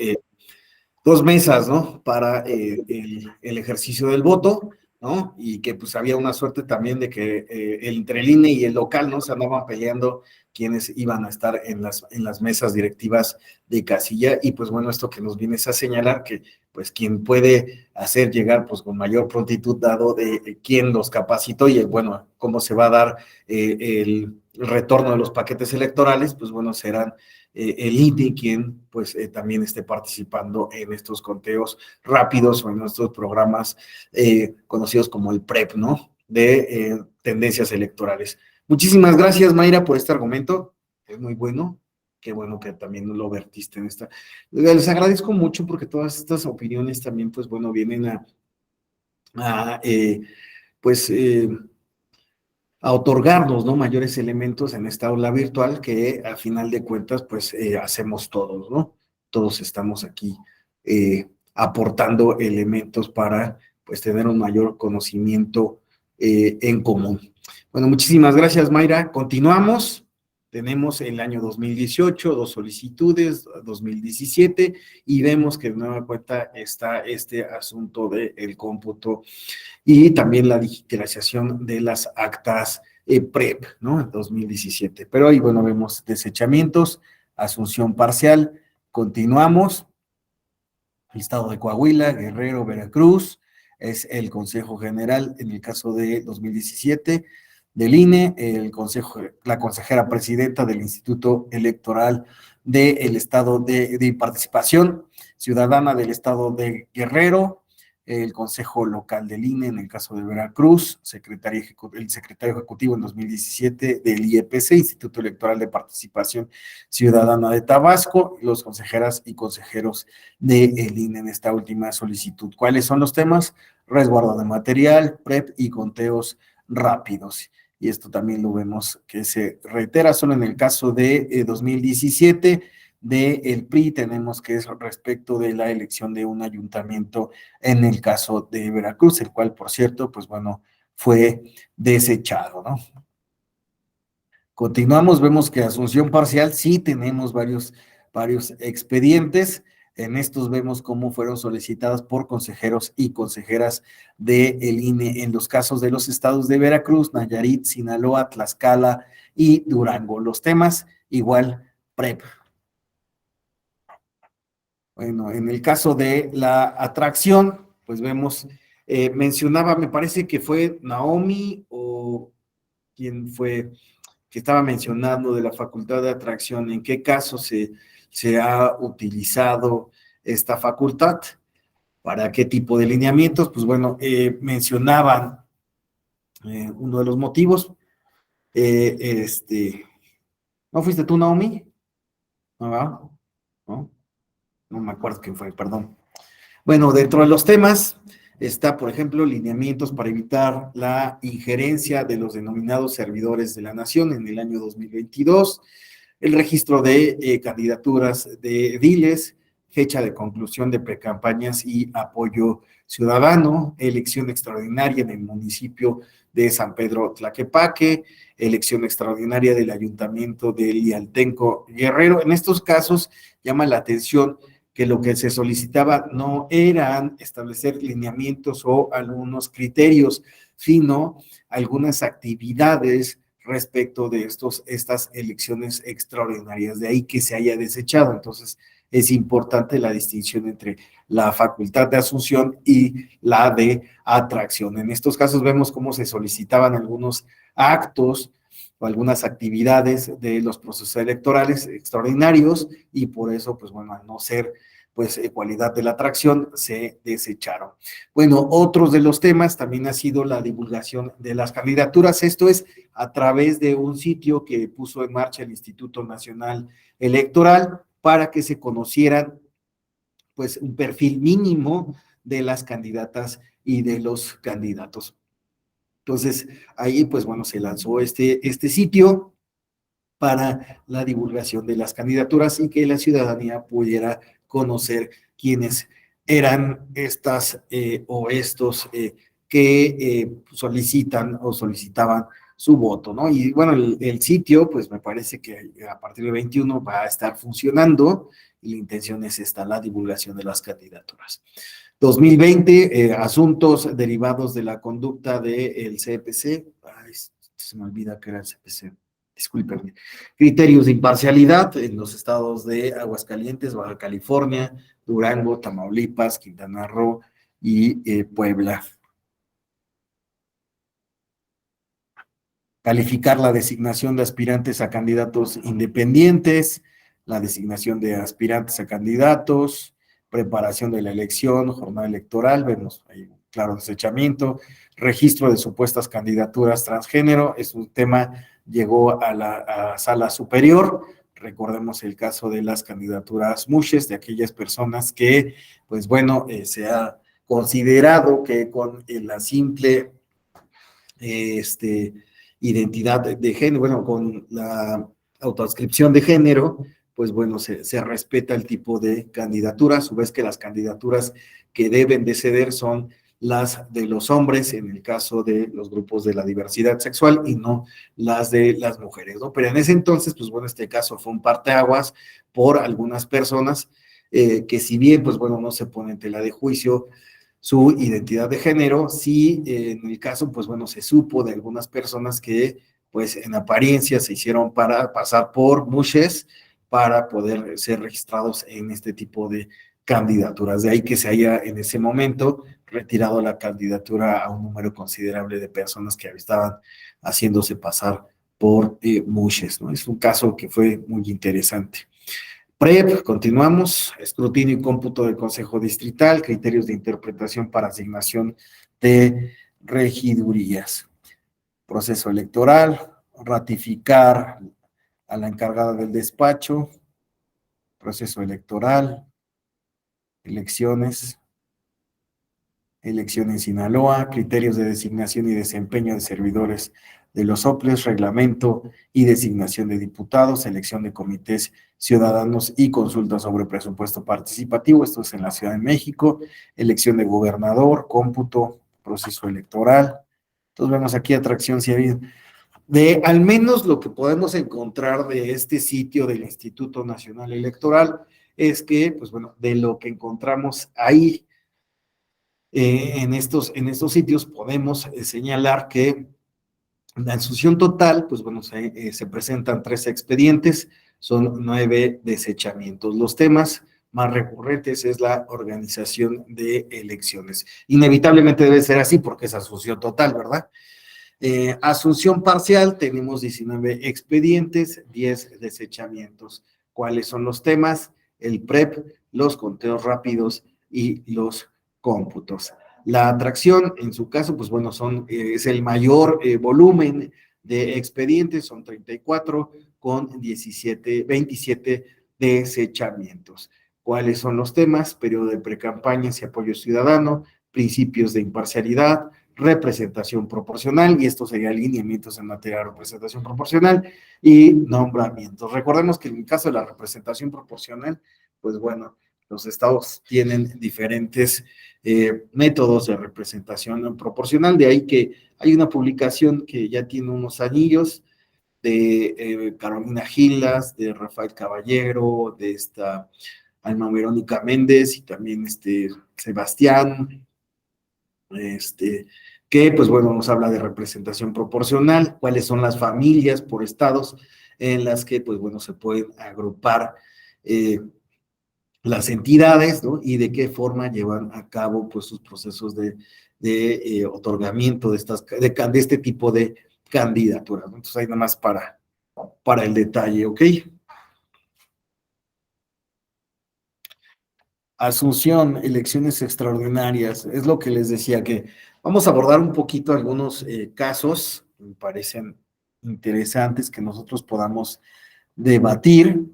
mesas, ¿no? Para el ejercicio del voto, ¿no? Y que pues había una suerte también de que entre el INE y el local, ¿no? Se andaban peleando quienes iban a estar en las mesas directivas de casilla, y pues bueno, esto que nos vienes a señalar, que pues quien puede hacer llegar pues con mayor prontitud, dado de quién los capacitó y bueno, cómo se va a dar el retorno de los paquetes electorales, pues bueno, serán el INE quien pues también esté participando en estos conteos rápidos o en nuestros programas conocidos como el PREP, ¿no? De tendencias electorales. Muchísimas gracias, Mayra, por este argumento. Es muy bueno. Qué bueno que también lo vertiste en esta. Les agradezco mucho porque todas estas opiniones también, pues bueno, vienen a otorgarnos, ¿no? Mayores elementos en esta aula virtual que a final de cuentas, pues hacemos todos, ¿no? Todos estamos aquí aportando elementos para, pues, tener un mayor conocimiento en común. Bueno, muchísimas gracias, Mayra. Continuamos. Tenemos el año 2018, 2 solicitudes, 2017, y vemos que de nueva cuenta está este asunto del cómputo y también la digitalización de las actas PREP, ¿no? En 2017. Pero ahí, bueno, vemos desechamientos, asunción parcial. Continuamos. El estado de Coahuila, Guerrero, Veracruz, es el Consejo General en el caso de 2017 del INE, la consejera presidenta del Instituto Electoral del Estado de Participación Ciudadana del Estado de Guerrero, el Consejo Local del INE en el caso de Veracruz, el secretario ejecutivo en 2017 del IEPC, Instituto Electoral de Participación Ciudadana de Tabasco, los consejeras y consejeros del INE en esta última solicitud. ¿Cuáles son los temas? Resguardo de material, PREP y conteos rápidos. Y esto también lo vemos que se reitera solo en el caso de 2017 del PRI, tenemos que es respecto de la elección de un ayuntamiento en el caso de Veracruz, el cual, por cierto, pues bueno, fue desechado, ¿no? Continuamos, vemos que asunción parcial, sí tenemos varios expedientes. En estos vemos cómo fueron solicitadas por consejeros y consejeras del INE en los casos de los estados de Veracruz, Nayarit, Sinaloa, Tlaxcala y Durango. Los temas, igual, PREP. Bueno, en el caso de la atracción, pues vemos, mencionaba, me parece que fue Naomi o quien fue que estaba mencionando de la facultad de atracción, en qué caso se ha utilizado esta facultad, para qué tipo de lineamientos. Pues bueno, mencionaban uno de los motivos. ¿No fuiste tú, Naomi? ¿No? No me acuerdo quién fue, perdón. Bueno, dentro de los temas está, por ejemplo, lineamientos para evitar la injerencia de los denominados servidores de la nación en el año 2022, el registro de candidaturas de ediles, fecha de conclusión de precampañas y apoyo ciudadano, elección extraordinaria en el municipio de San Pedro Tlaquepaque, elección extraordinaria del ayuntamiento de Lialtenco Guerrero. En estos casos llama la atención que lo que se solicitaba no eran establecer lineamientos o algunos criterios, sino algunas actividades respecto de estas elecciones extraordinarias, de ahí que se haya desechado. Entonces, es importante la distinción entre la facultad de asunción y la de atracción. En estos casos vemos cómo se solicitaban algunos actos o algunas actividades de los procesos electorales extraordinarios y por eso, pues bueno, al no ser pues cualidad de la atracción, se desecharon. Bueno, otros de los temas también ha sido la divulgación de las candidaturas, esto es a través de un sitio que puso en marcha el Instituto Nacional Electoral para que se conocieran pues un perfil mínimo de las candidatas y de los candidatos. Entonces, ahí pues bueno, se lanzó este sitio para la divulgación de las candidaturas y que la ciudadanía pudiera conocer quiénes eran estas o estos que solicitan o solicitaban su voto, ¿no? Y bueno, el sitio, pues me parece que a partir del 21 va a estar funcionando y la intención es esta, la divulgación de las candidaturas. 2020, asuntos derivados de la conducta del CPC, ay, se me olvida que era el CPC, discúlpenme, criterios de imparcialidad en los estados de Aguascalientes, Baja California, Durango, Tamaulipas, Quintana Roo y Puebla. Calificar la designación de aspirantes a candidatos independientes, la designación de aspirantes a candidatos, preparación de la elección, jornada electoral, vemos ahí un claro desechamiento, registro de supuestas candidaturas transgénero, es un tema, llegó a la sala superior, recordemos el caso de las candidaturas mushes, de aquellas personas que, pues bueno, se ha considerado que con la simple, identidad de género, bueno, con la autoadscripción de género, pues bueno, se respeta el tipo de candidatura, a su vez que las candidaturas que deben de ceder son las de los hombres, en el caso de los grupos de la diversidad sexual, y no las de las mujeres, ¿no? Pero en ese entonces, pues bueno, este caso fue un parteaguas por algunas personas que si bien, pues bueno, no se pone en tela de juicio su identidad de género, sí, en el caso, pues bueno, se supo de algunas personas que, pues en apariencia se hicieron para pasar por mushes para poder ser registrados en este tipo de candidaturas. De ahí que se haya en ese momento retirado la candidatura a un número considerable de personas que estaban haciéndose pasar por mushes, ¿no? Es un caso que fue muy interesante. PREP, continuamos, escrutinio y cómputo del Consejo Distrital, criterios de interpretación para asignación de regidurías. Proceso electoral, ratificar a la encargada del despacho, proceso electoral, elecciones en Sinaloa, criterios de designación y desempeño de servidores de los OPLES, reglamento y designación de diputados, elección de comités ciudadanos y consulta sobre presupuesto participativo, esto es en la Ciudad de México, elección de gobernador, cómputo, proceso electoral. Entonces vemos aquí atracción, si ha habido. De al menos lo que podemos encontrar de este sitio del Instituto Nacional Electoral es que, pues bueno, de lo que encontramos ahí en estos sitios podemos señalar que la asunción total, pues bueno, se presentan 13 expedientes, son 9 desechamientos. Los temas más recurrentes es la organización de elecciones. Inevitablemente debe ser así porque es asunción total, ¿verdad? Asunción parcial, tenemos 19 expedientes, 10 desechamientos. ¿Cuáles son los temas? El PREP, los conteos rápidos y los cómputos. La atracción, en su caso, pues bueno, es el mayor volumen de expedientes, son 34 con 27 desechamientos. ¿Cuáles son los temas? Periodo de precampañas y apoyo ciudadano, principios de imparcialidad, representación proporcional, y esto sería alineamientos en materia de representación proporcional, y nombramientos. Recordemos que en el caso de la representación proporcional, pues bueno, los estados tienen diferentes métodos de representación proporcional, de ahí que hay una publicación que ya tiene unos anillos de Carolina Gilas, de Rafael Caballero, de esta Alma Verónica Méndez y también Sebastián, que pues bueno, nos habla de representación proporcional, cuáles son las familias por estados en las que pues bueno, se pueden agrupar las entidades, ¿no? Y de qué forma llevan a cabo pues sus procesos de otorgamiento de este tipo de candidaturas, ¿no? Entonces ahí nada más para el detalle, ¿ok? Asunción, elecciones extraordinarias, es lo que les decía, que vamos a abordar un poquito algunos casos, me parecen interesantes que nosotros podamos debatir,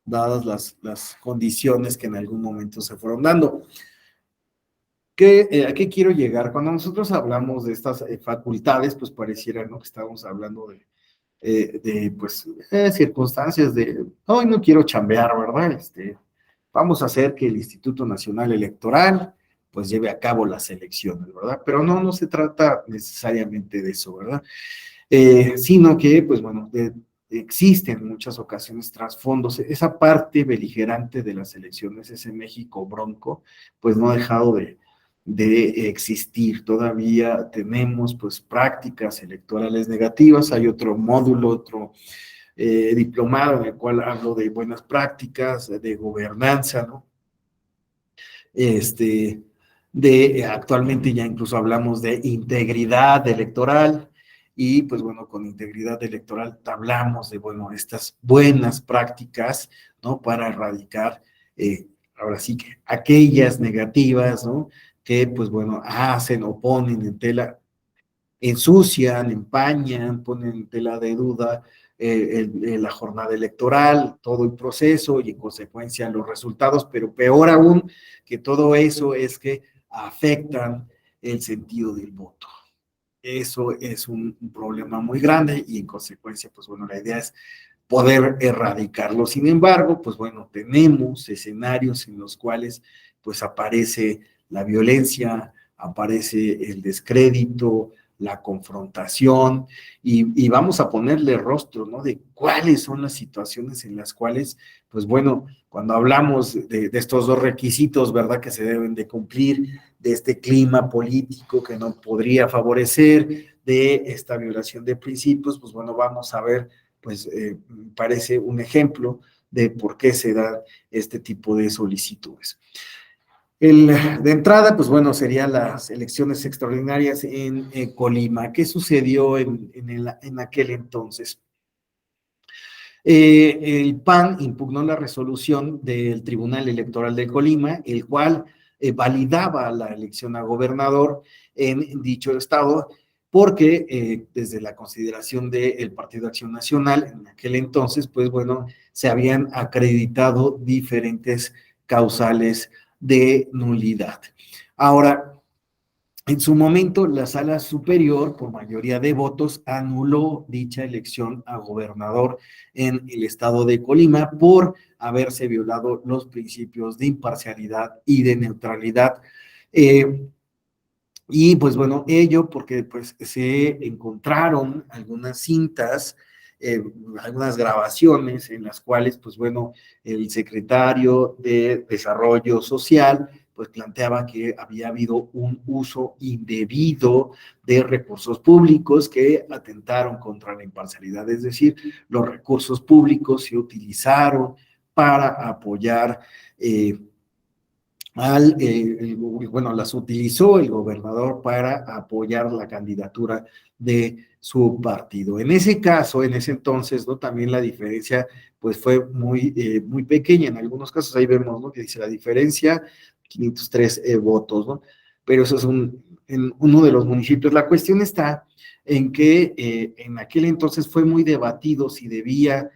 dadas las condiciones que en algún momento se fueron dando. ¿A qué quiero llegar? Cuando nosotros hablamos de estas facultades, pues pareciera, ¿no?, que estamos hablando pues, circunstancias de, hoy no quiero chambear, ¿verdad? Vamos a hacer que el Instituto Nacional Electoral pues lleve a cabo las elecciones, ¿verdad? Pero no se trata necesariamente de eso, ¿verdad? Sino que, pues bueno, existen en muchas ocasiones trasfondos, esa parte beligerante de las elecciones, ese México bronco, pues no ha dejado de existir. Todavía tenemos pues prácticas electorales negativas, hay otro módulo, otro diplomado en el cual hablo de buenas prácticas, de gobernanza, ¿no? Actualmente ya incluso hablamos de integridad electoral, y pues bueno, con integridad electoral hablamos de, bueno, estas buenas prácticas, ¿no? Para erradicar, ahora sí que aquellas negativas, ¿no? Que pues bueno, hacen o ponen en tela, ensucian, empañan, ponen en tela de duda la jornada electoral, todo el proceso y en consecuencia los resultados, pero peor aún que todo eso es que afectan el sentido del voto. Eso es un problema muy grande y en consecuencia, pues bueno, la idea es poder erradicarlo. Sin embargo, pues bueno, tenemos escenarios en los cuales pues aparece la violencia, aparece el descrédito, la confrontación, y vamos a ponerle rostro, ¿no? De cuáles son las situaciones en las cuales, pues bueno, cuando hablamos de estos dos requisitos, ¿verdad?, que se deben de cumplir, de este clima político que no podría favorecer, de esta violación de principios, pues bueno, vamos a ver, pues parece un ejemplo de por qué se dan este tipo de solicitudes. De entrada, pues bueno, serían las elecciones extraordinarias en Colima. ¿Qué sucedió en aquel entonces? El PAN impugnó la resolución del Tribunal Electoral de Colima, el cual validaba la elección a gobernador en dicho estado, porque desde la consideración del Partido Acción Nacional, en aquel entonces, pues bueno, se habían acreditado diferentes causales de nulidad. Ahora, en su momento, la Sala Superior, por mayoría de votos, anuló dicha elección a gobernador en el estado de Colima por haberse violado los principios de imparcialidad y de neutralidad. Y pues bueno, ello porque pues se encontraron algunas cintas, algunas grabaciones en las cuales pues bueno, el secretario de Desarrollo Social pues planteaba que había habido un uso indebido de recursos públicos que atentaron contra la imparcialidad, es decir, los recursos públicos se utilizaron para apoyar bueno, las utilizó el gobernador para apoyar la candidatura de su partido. En ese caso, en ese entonces, ¿no? También la diferencia, pues fue muy pequeña. En algunos casos ahí vemos, ¿no?, que dice la diferencia, 503 votos, ¿no? pero eso es en uno de los municipios. La cuestión está en que en aquel entonces fue muy debatido si debía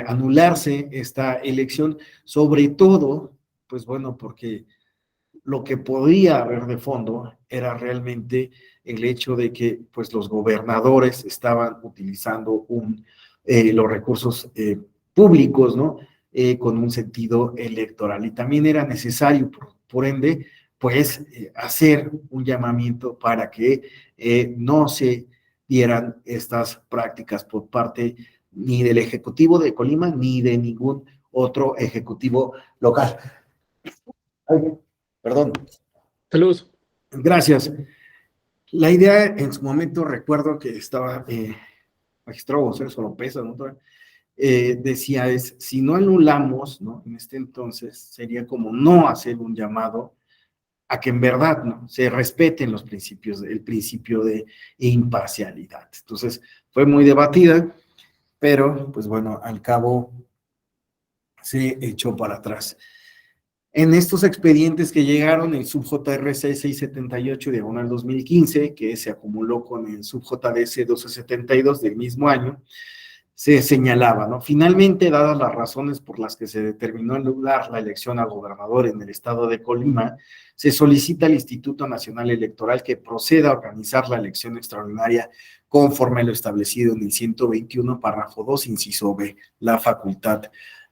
anularse esta elección, sobre todo, pues bueno, porque lo que podía haber de fondo era realmente el hecho de que pues los gobernadores estaban utilizando los recursos públicos, ¿no? Con un sentido electoral. Y también era necesario, por ende, pues hacer un llamamiento para que no se dieran estas prácticas por parte ni del Ejecutivo de Colima ni de ningún otro ejecutivo local. Perdón. Saludos. Gracias. La idea en su momento, recuerdo que estaba magistrado José Soropesa, ¿no? Decía si no anulamos, ¿no? En este entonces sería como no hacer un llamado a que en verdad, ¿no? Se respeten los principios, el principio de imparcialidad. Entonces, fue muy debatida, pero pues bueno, al cabo se echó para atrás. En estos expedientes que llegaron, el sub-JRC 678 diagonal 2015, que se acumuló con el sub-JDC 1272 del mismo año, se señalaba, ¿no? Finalmente, dadas las razones por las que se determinó anular la elección a gobernador en el estado de Colima, se solicita al Instituto Nacional Electoral que proceda a organizar la elección extraordinaria conforme a lo establecido en el 121, párrafo 2, inciso B, la facultad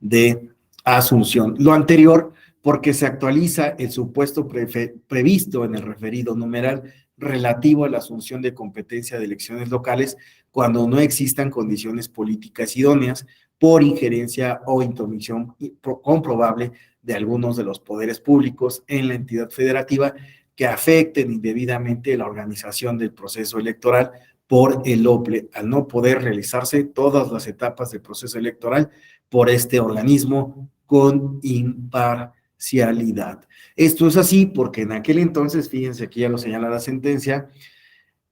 de asunción. Lo anterior, porque se actualiza el supuesto previsto en el referido numeral relativo a la asunción de competencia de elecciones locales cuando no existan condiciones políticas idóneas por injerencia o intromisión comprobable de algunos de los poderes públicos en la entidad federativa que afecten indebidamente la organización del proceso electoral por el OPLE, al no poder realizarse todas las etapas del proceso electoral por este organismo con imparcialidad. Esto es así porque en aquel entonces, fíjense, aquí ya lo señala la sentencia,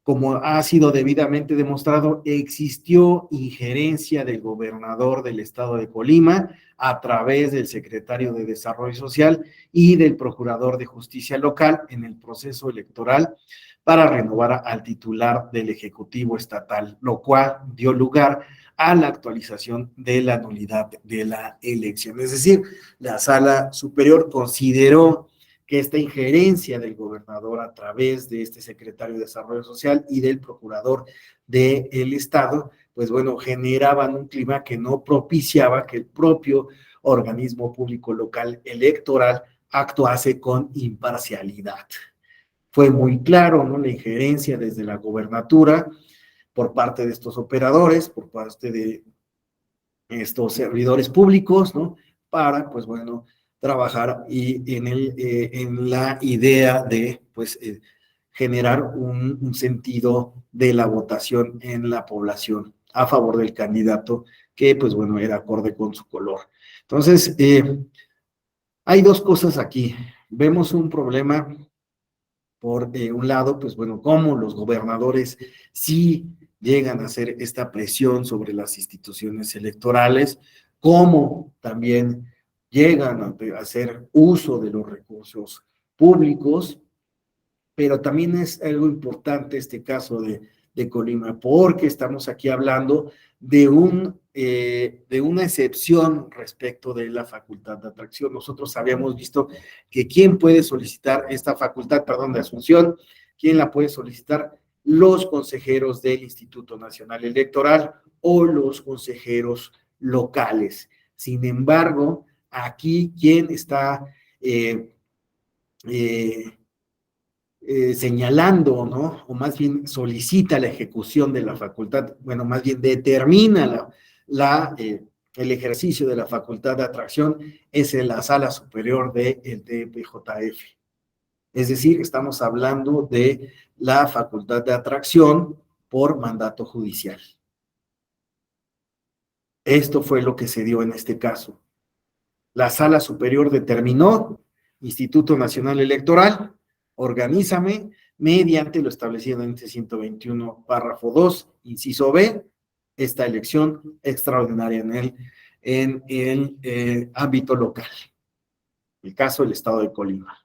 como ha sido debidamente demostrado, existió injerencia del gobernador del estado de Colima a través del secretario de Desarrollo Social y del procurador de Justicia local en el proceso electoral para renovar al titular del Ejecutivo Estatal, lo cual dio lugar a la actualización de la nulidad de la elección. Es decir, la Sala Superior consideró que esta injerencia del gobernador a través de este secretario de Desarrollo Social y del procurador del Estado, pues bueno, generaban un clima que no propiciaba que el propio organismo público local electoral actuase con imparcialidad. Fue muy claro, ¿no? La injerencia desde la gobernatura por parte de estos operadores, por parte de estos servidores públicos, ¿no? Para, pues bueno, trabajar y en la idea de, pues, generar un sentido de la votación en la población a favor del candidato que, pues bueno, era acorde con su color. Entonces, hay dos cosas aquí. Vemos un problema por un lado, pues bueno, cómo los gobernadores sí llegan a hacer esta presión sobre las instituciones electorales, cómo también llegan a hacer uso de los recursos públicos, pero también es algo importante este caso de Colima, porque estamos aquí hablando de una excepción respecto de la facultad de atracción. Nosotros habíamos visto que quién puede solicitar esta facultad, perdón, de asunción, quién la puede solicitar, los consejeros del Instituto Nacional Electoral o los consejeros locales. Sin embargo, aquí quien está señalando, ¿no? O más bien solicita la ejecución de la facultad, bueno, más bien determina el ejercicio de la facultad de atracción es en la Sala Superior del TPJF. Es decir, estamos hablando de la facultad de atracción por mandato judicial. Esto fue lo que se dio en este caso. La Sala Superior determinó, Instituto Nacional Electoral, organízame mediante lo establecido en este 121, párrafo 2, inciso B, esta elección extraordinaria en el ámbito local. El caso del estado de Colima.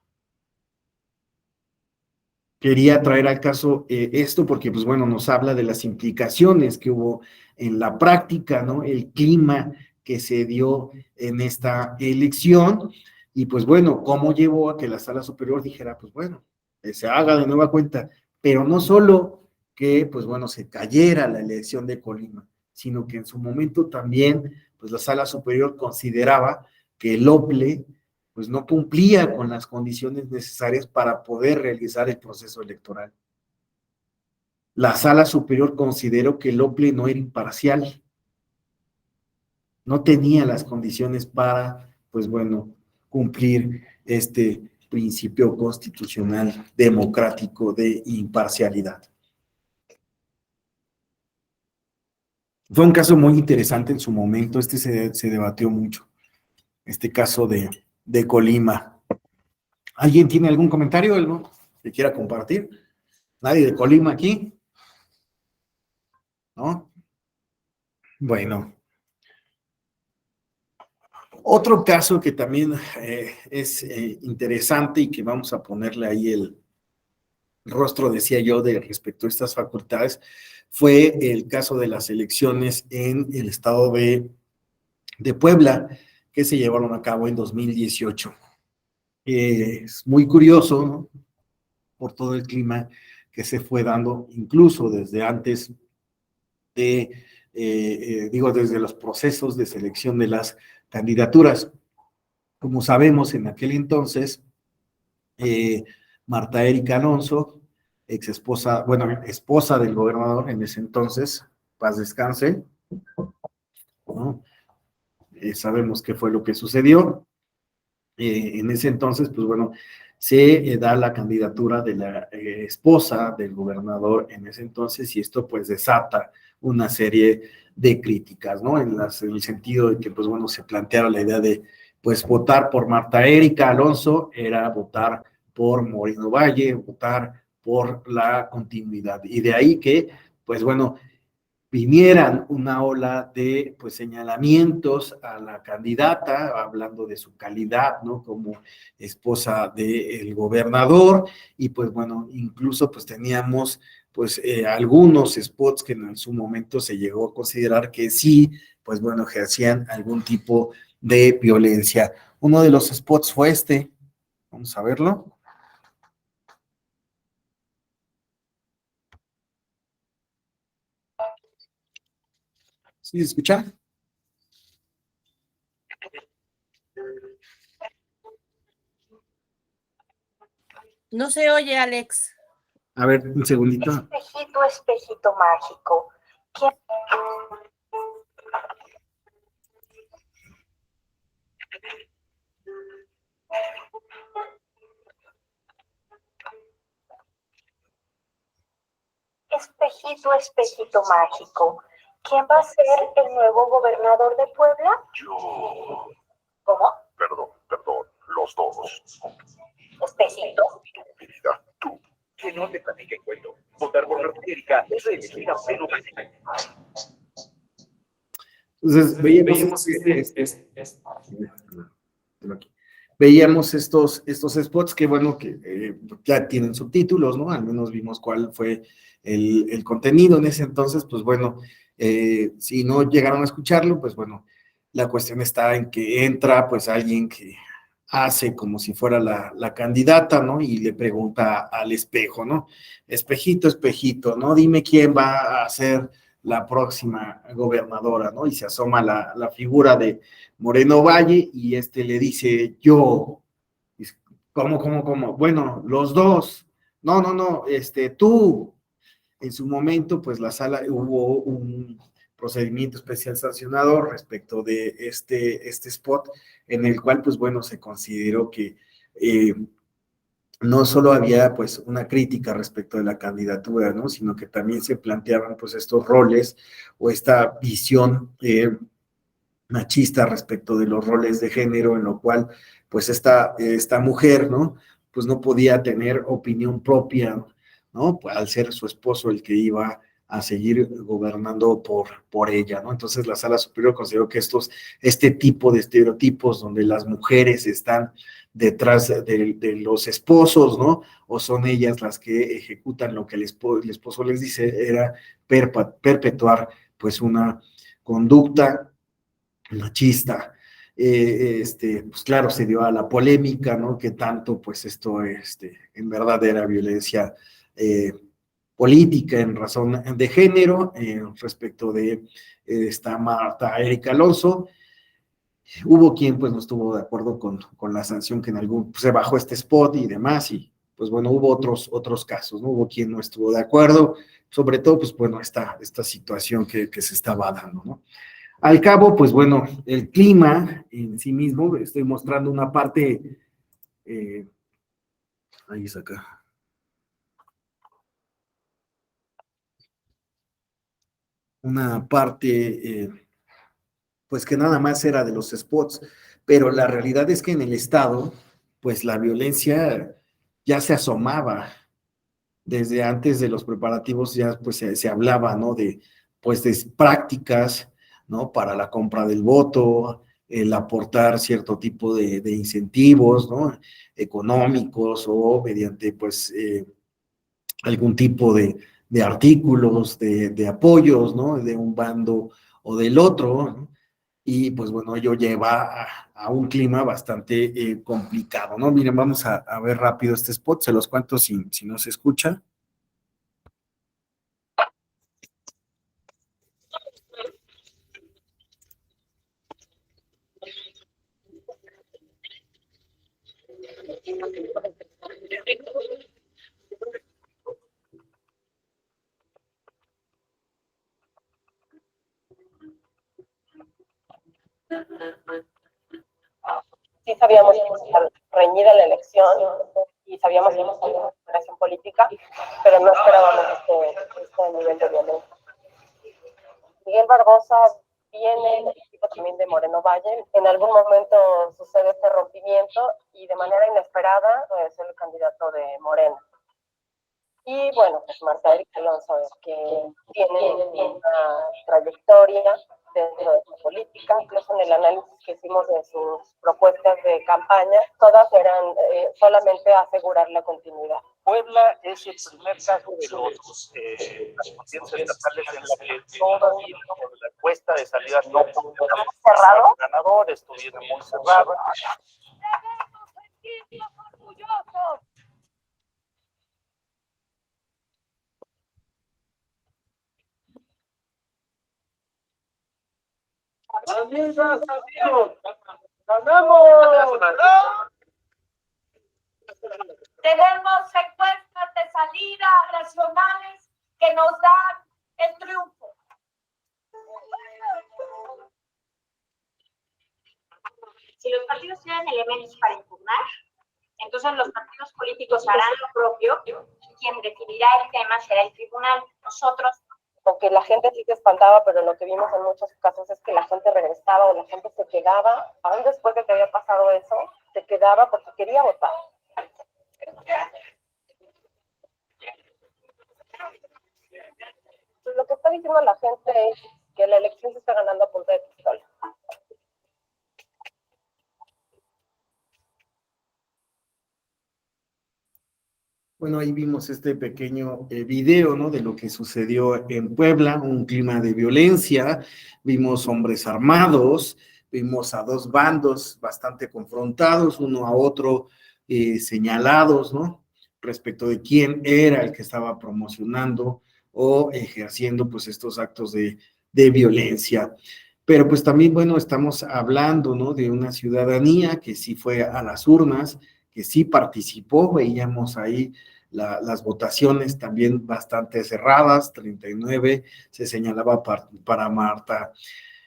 quería traer al caso esto porque, pues bueno, nos habla de las implicaciones que hubo en la práctica, ¿no? El clima que se dio en esta elección y, pues bueno, cómo llevó a que la Sala Superior dijera, pues bueno, se haga de nueva cuenta, pero no solo que, pues bueno, se cayera la elección de Colima, sino que en su momento también, pues la Sala Superior consideraba que el OPLE pues no cumplía con las condiciones necesarias para poder realizar el proceso electoral. La Sala Superior consideró que el OPLE no era imparcial, no tenía las condiciones para, pues bueno, cumplir este principio constitucional democrático de imparcialidad. Fue un caso muy interesante en su momento, se debatió mucho, este caso de Colima. ¿Alguien tiene algún comentario, algo que quiera compartir? ¿Nadie de Colima aquí? ¿No? Bueno. Otro caso que también es interesante y que vamos a ponerle ahí el rostro, decía yo, de respecto a estas facultades, fue el caso de las elecciones en el estado de Puebla, que se llevaron a cabo en 2018. Es muy curioso, ¿no? Por todo el clima que se fue dando, incluso desde antes de, desde los procesos de selección de las candidaturas. Como sabemos, en aquel entonces, Marta Erika Alonso, ex esposa, bueno, esposa del gobernador en ese entonces, paz descanse, ¿no? Sabemos qué fue lo que sucedió. En ese entonces, pues bueno, se da la candidatura de la esposa del gobernador en ese entonces y esto pues desata una serie de críticas, ¿no? En el sentido de que, pues bueno, se planteara la idea de, pues, votar por Marta Erika Alonso era votar por Moreno Valle, votar por la continuidad. Y de ahí que, pues bueno, vinieran una ola de, pues, señalamientos a la candidata, hablando de su calidad, ¿no? Como esposa del gobernador, y pues bueno, incluso pues teníamos pues algunos spots que en su momento se llegó a considerar que sí, pues bueno, ejercían algún tipo de violencia. Uno de los spots fue este, vamos a verlo. ¿Sí se escucha? No se oye, Alex. A ver, un segundito. Espejito, espejito mágico. ¿Quién? Espejito, espejito mágico. ¿Quién va a ser el nuevo gobernador de Puebla? Yo. ¿Cómo? Perdón, los dos. Espejito. Querida, tú. Que no te platique cuento. Votar por Marta Erika es reelegir a pleno presidente. Entonces, veíamos estos spots que, bueno, que ya tienen subtítulos, ¿no? Al menos vimos cuál fue el contenido en ese entonces, pues bueno, si no llegaron a escucharlo, pues bueno, la cuestión está en que entra pues alguien que hace como si fuera la candidata, ¿no? Y le pregunta al espejo, ¿no? Espejito, espejito, ¿no? Dime quién va a ser la próxima gobernadora, ¿no? Y se asoma la figura de Moreno Valle y le dice, yo. ¿Cómo? Bueno, los dos. No, tú. En su momento, pues la sala, hubo un procedimiento especial sancionador respecto de este spot, en el cual, pues bueno, se consideró que no solo había pues una crítica respecto de la candidatura, ¿no? Sino que también se planteaban pues estos roles o esta visión machista respecto de los roles de género, en lo cual pues esta mujer, ¿no? Pues no podía tener opinión propia, ¿no? Pues, al ser su esposo el que iba a seguir gobernando por ella, ¿no? Entonces la Sala Superior consideró que este tipo de estereotipos donde las mujeres están detrás de los esposos, ¿no? O son ellas las que ejecutan lo que el esposo les dice, era perpetuar pues una conducta machista. Pues claro, se dio a la polémica, ¿no? Que tanto, pues esto, en verdad era violencia política en razón de género, respecto de esta Marta Erika Alonso. Hubo quien, pues, no estuvo de acuerdo con la sanción que en algún, pues, se bajó este spot y demás, y pues bueno, hubo otros casos, ¿no? Hubo quien no estuvo de acuerdo, sobre todo, pues bueno, esta situación que se estaba dando, ¿no? Al cabo, pues bueno, el clima en sí mismo, estoy mostrando una parte, ahí es acá. Una parte, pues que nada más era de los spots, pero la realidad es que en el estado, pues la violencia ya se asomaba. Desde antes de los preparativos ya pues se hablaba, ¿no? Pues de prácticas, ¿no? Para la compra del voto, el aportar cierto tipo de incentivos, ¿no? Económicos o mediante pues algún tipo de artículos, de apoyos, ¿no? De un bando o del otro, ¿no? Y pues bueno, ello lleva a un clima bastante complicado, ¿no? Miren, vamos a ver rápido este spot, se los cuento si no se escucha. Sí sabíamos que iba a estar reñida la elección y sabíamos que iba a estar una operación política, pero no esperábamos este nivel de violencia. Miguel Barbosa viene del equipo también de Moreno Valle. En algún momento sucede este rompimiento y de manera inesperada es el candidato de Moreno. Y bueno, pues Marta Erika Alonso, que tiene una trayectoria dentro de su política, incluso en el análisis que hicimos de sus propuestas de campaña, todas eran solamente asegurar la continuidad. Puebla es el primer caso de las conciencias estatales en la que todavía por la encuesta de salida no podemos cerrado. Ganador estuviera muy cerrado. ¡Debemos sentirnos orgullosos! ¡Amigas, amigos! ¡Ganamos! Tenemos encuestas de salida racionales que nos dan el triunfo. Si los partidos tienen elementos para impugnar, entonces los partidos políticos harán lo propio y quien decidirá el tema será el tribunal. Nosotros, Porque la gente sí se espantaba, pero lo que vimos en muchos casos es que la gente regresaba o la gente se quedaba, aún después de que había pasado eso, se quedaba porque quería votar. Pues lo que está diciendo la gente es que la elección se está ganando a punta de pistola. Bueno, ahí vimos este pequeño video, ¿no? De lo que sucedió en Puebla, un clima de violencia, vimos hombres armados, vimos a dos bandos bastante confrontados, uno a otro señalados, ¿no? Respecto de quién era el que estaba promocionando o ejerciendo pues estos actos de violencia. Pero pues también, bueno, estamos hablando, ¿no? De una ciudadanía que sí fue a las urnas, que sí participó, veíamos ahí las votaciones también bastante cerradas, 39 se señalaba para Marta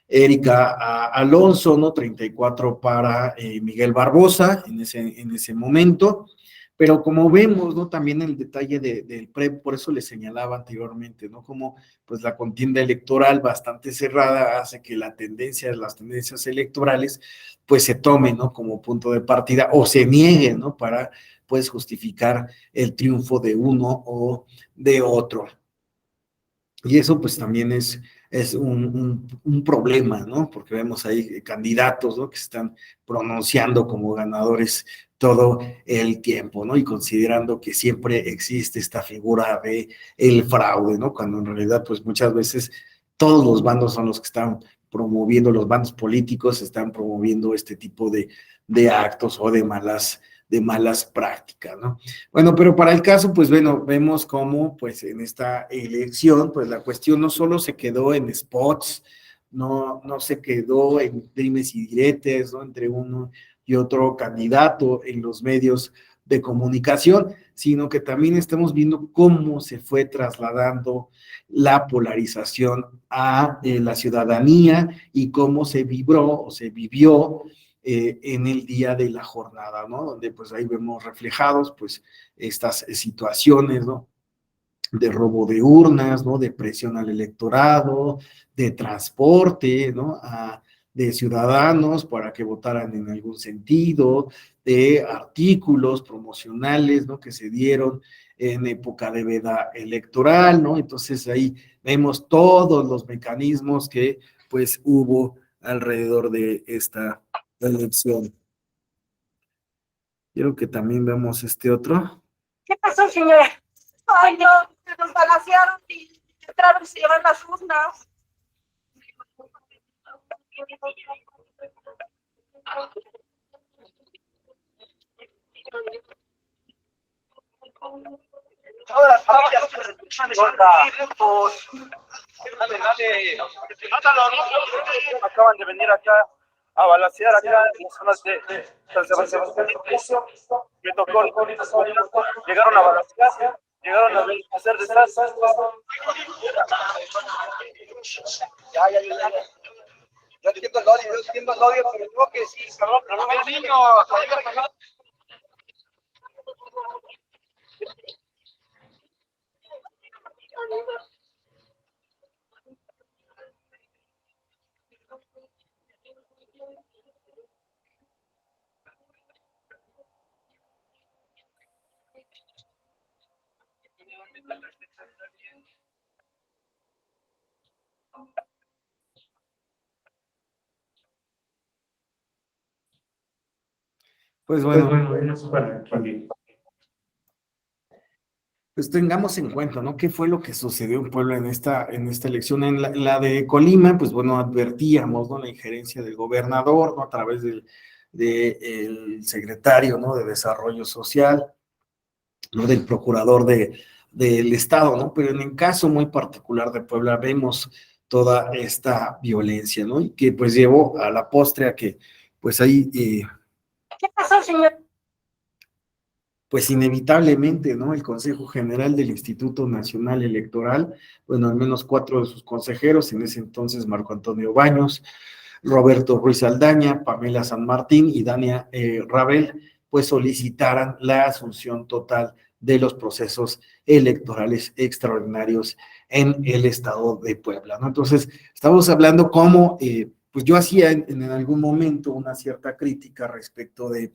Erika Alonso, ¿no? 34 para Miguel Barbosa en ese momento, pero como vemos, ¿no? También el detalle del PREP, por eso le señalaba anteriormente, ¿no? Como pues la contienda electoral bastante cerrada hace que las tendencias electorales, pues se tomen, ¿no? Como punto de partida o se nieguen, ¿no? Para pues justificar el triunfo de uno o de otro. Y eso pues también es es un problema, ¿no? Porque vemos ahí candidatos, ¿no? Que se están pronunciando como ganadores todo el tiempo, ¿no? Y considerando que siempre existe esta figura de el fraude, ¿no? Cuando en realidad, pues muchas veces todos los bandos son los que están promoviendo, los bandos políticos están promoviendo este tipo de actos o de malas prácticas, ¿no? Bueno, pero para el caso, pues bueno, vemos cómo, pues en esta elección, pues la cuestión no solo se quedó en spots, no se quedó en dimes y diretes, ¿no? Entre uno y otro candidato en los medios de comunicación, sino que también estamos viendo cómo se fue trasladando la polarización a la ciudadanía y cómo se vibró o se vivió en el día de la jornada, ¿no? Donde pues ahí vemos reflejados pues estas situaciones, ¿no? De robo de urnas, ¿no? De presión al electorado, de transporte, ¿no? De ciudadanos para que votaran en algún sentido, de artículos promocionales, ¿no? Que se dieron en época de veda electoral, ¿no? Entonces ahí vemos todos los mecanismos que pues hubo alrededor de esta elección. Quiero que también veamos este otro. ¿Qué pasó, señora? Ay, no, se nos balacearon y entraron y se llevan las urnas. Todas las familias acaban de venir acá a balacear acá en las zonas de San Sebastián. Me tocó, llegaron a balacear, llegaron a hacer desastres. Yo entiendo el odio, pero tengo que decir, perdón, el niño, Pues bueno, pues tengamos en cuenta, ¿no? ¿Qué fue lo que sucedió en Puebla en esta elección? En la de Colima, pues bueno, advertíamos, ¿no? La injerencia del gobernador, ¿no? A través del secretario, ¿no? De Desarrollo Social, ¿no? Del procurador del Estado, ¿no? Pero en el caso muy particular de Puebla vemos toda esta violencia, ¿no? Y que pues llevó a la postre a que, pues ahí... ¿Qué pasó, señor? Pues inevitablemente, ¿no? El Consejo General del Instituto Nacional Electoral, bueno, al menos 4 de sus consejeros, en ese entonces Marco Antonio Baños, Roberto Ruiz Aldaña, Pamela San Martín y Dania Rabel, pues solicitaran la asunción total de los procesos electorales extraordinarios en el estado de Puebla, ¿no? Entonces, estamos hablando cómo, pues yo hacía en algún momento una cierta crítica respecto de,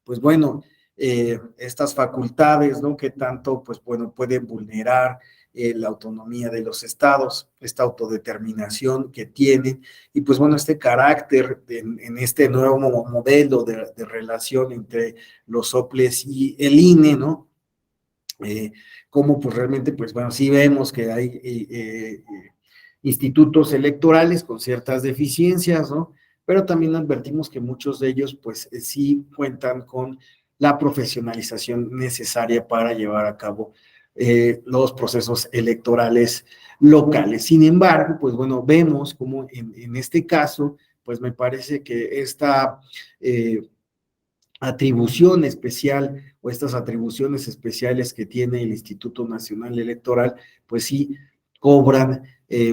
pues bueno, estas facultades, ¿no? Que tanto, pues bueno, pueden vulnerar la autonomía de los estados, esta autodeterminación que tienen, y pues bueno, este carácter en este nuevo modelo de relación entre los soples y el INE, ¿no? Como pues realmente, pues bueno, sí vemos que hay institutos electorales con ciertas deficiencias, ¿no? Pero también advertimos que muchos de ellos, pues sí cuentan con la profesionalización necesaria para llevar a cabo los procesos electorales locales. Sin embargo, pues bueno, vemos como en este caso, pues me parece que esta atribución especial o estas atribuciones especiales que tiene el Instituto Nacional Electoral, pues sí cobran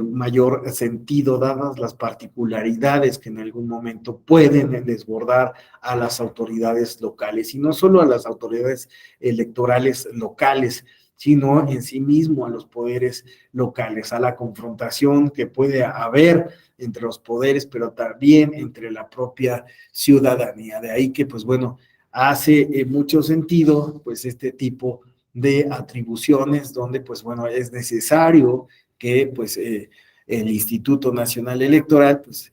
mayor sentido dadas las particularidades que en algún momento pueden desbordar a las autoridades locales, y no solo a las autoridades electorales locales, sino en sí mismo a los poderes locales, a la confrontación que puede haber entre los poderes, pero también entre la propia ciudadanía. De ahí que, pues bueno, hace mucho sentido, pues este tipo de atribuciones donde, pues bueno, es necesario que, pues, el Instituto Nacional Electoral, pues,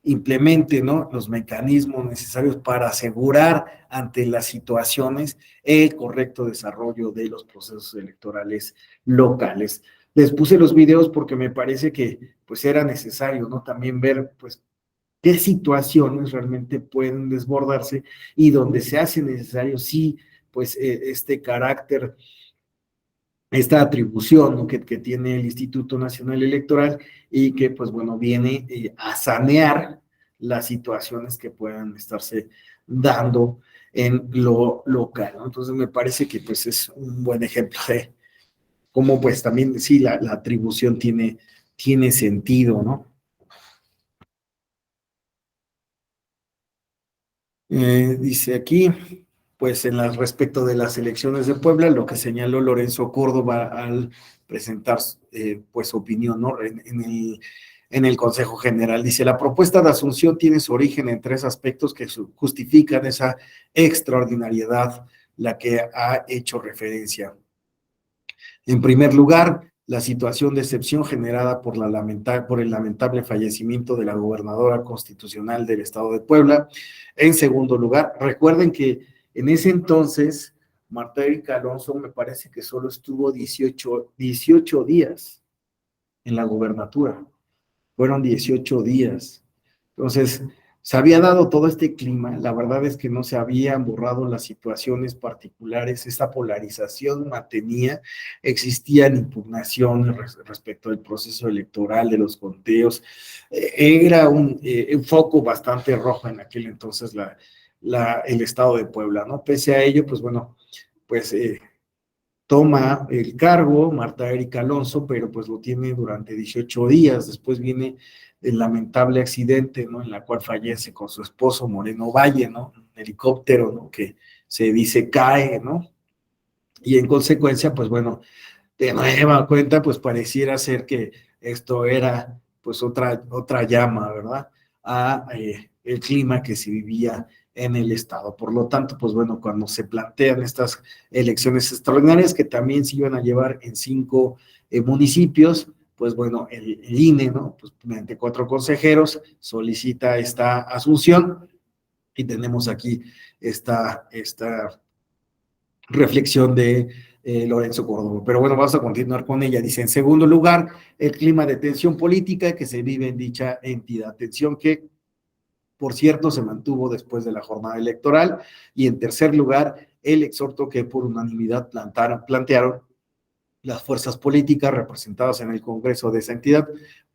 implemente, ¿no?, los mecanismos necesarios para asegurar ante las situaciones el correcto desarrollo de los procesos electorales locales. Les puse los videos porque me parece que pues era necesario, ¿no?, también ver pues qué situaciones realmente pueden desbordarse y donde se hace necesario sí pues este carácter, esta atribución, ¿no?, que tiene el Instituto Nacional Electoral y que, pues bueno, viene a sanear las situaciones que puedan estarse dando en lo local, ¿no? Entonces me parece que pues es un buen ejemplo de cómo pues también sí la atribución tiene sentido, ¿no? Dice aquí, pues respecto de las elecciones de Puebla, lo que señaló Lorenzo Córdoba al presentar pues su opinión, ¿no?, en el Consejo General. Dice, la propuesta de Asunción tiene su origen en 3 aspectos que justifican esa extraordinariedad la que ha hecho referencia. En primer lugar, la situación de excepción generada por el lamentable fallecimiento de la gobernadora constitucional del estado de Puebla. En segundo lugar, recuerden que en ese entonces Marta Erika Alonso me parece que solo estuvo 18 días en la gubernatura. Fueron 18 días. Entonces, se había dado todo este clima, la verdad es que no se habían borrado las situaciones particulares, esa polarización mantenía, existían impugnaciones respecto al proceso electoral, de los conteos, era un foco bastante rojo en aquel entonces el estado de Puebla, ¿no? Pese a ello, pues bueno, pues toma el cargo Marta Erika Alonso, pero pues lo tiene durante 18 días, después viene el lamentable accidente, ¿no?, en la cual fallece con su esposo Moreno Valle, ¿no?, un helicóptero, ¿no?, que se dice cae, ¿no?, y en consecuencia, pues bueno, de nueva cuenta, pues pareciera ser que esto era pues otra llama, ¿verdad?, a el clima que se vivía en el estado. Por lo tanto, pues bueno, cuando se plantean estas elecciones extraordinarias que también se iban a llevar en 5 municipios, pues bueno, el INE, ¿no?, pues mediante 4 consejeros solicita esta asunción y tenemos aquí esta reflexión de Lorenzo Córdoba. Pero bueno, vamos a continuar con ella. Dice, en segundo lugar, el clima de tensión política que se vive en dicha entidad. Tensión que, por cierto, se mantuvo después de la jornada electoral. Y en tercer lugar, el exhorto que por unanimidad plantearon las fuerzas políticas representadas en el Congreso de esa entidad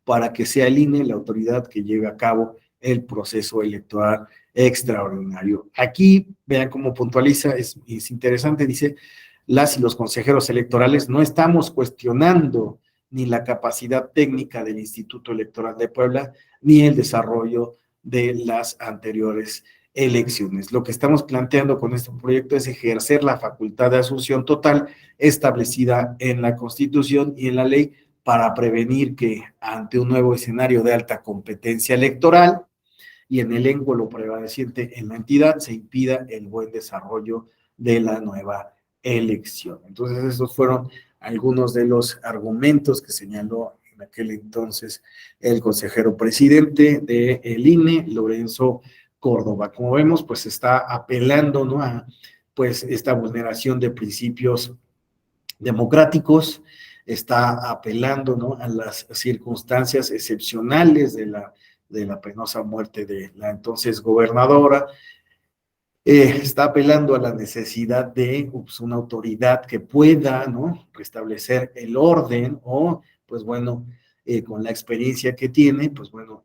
para que sea el INE la autoridad que lleve a cabo el proceso electoral extraordinario. Aquí, vean cómo puntualiza, es interesante, dice, las y los consejeros electorales no estamos cuestionando ni la capacidad técnica del Instituto Electoral de Puebla, ni el desarrollo de las anteriores elecciones. Lo que estamos planteando con este proyecto es ejercer la facultad de asunción total establecida en la Constitución y en la ley para prevenir que ante un nuevo escenario de alta competencia electoral y en el éngulo prevaleciente en la entidad se impida el buen desarrollo de la nueva elección. Entonces, esos fueron algunos de los argumentos que señaló en aquel entonces el consejero presidente del INE, Lorenzo Córdoba. Como vemos, pues está apelando, ¿no?, a pues esta vulneración de principios democráticos, está apelando, ¿no?, a las circunstancias excepcionales de la penosa muerte de la entonces gobernadora, está apelando a la necesidad de pues, una autoridad que pueda, ¿no?, restablecer el orden o, pues bueno, con la experiencia que tiene, pues bueno,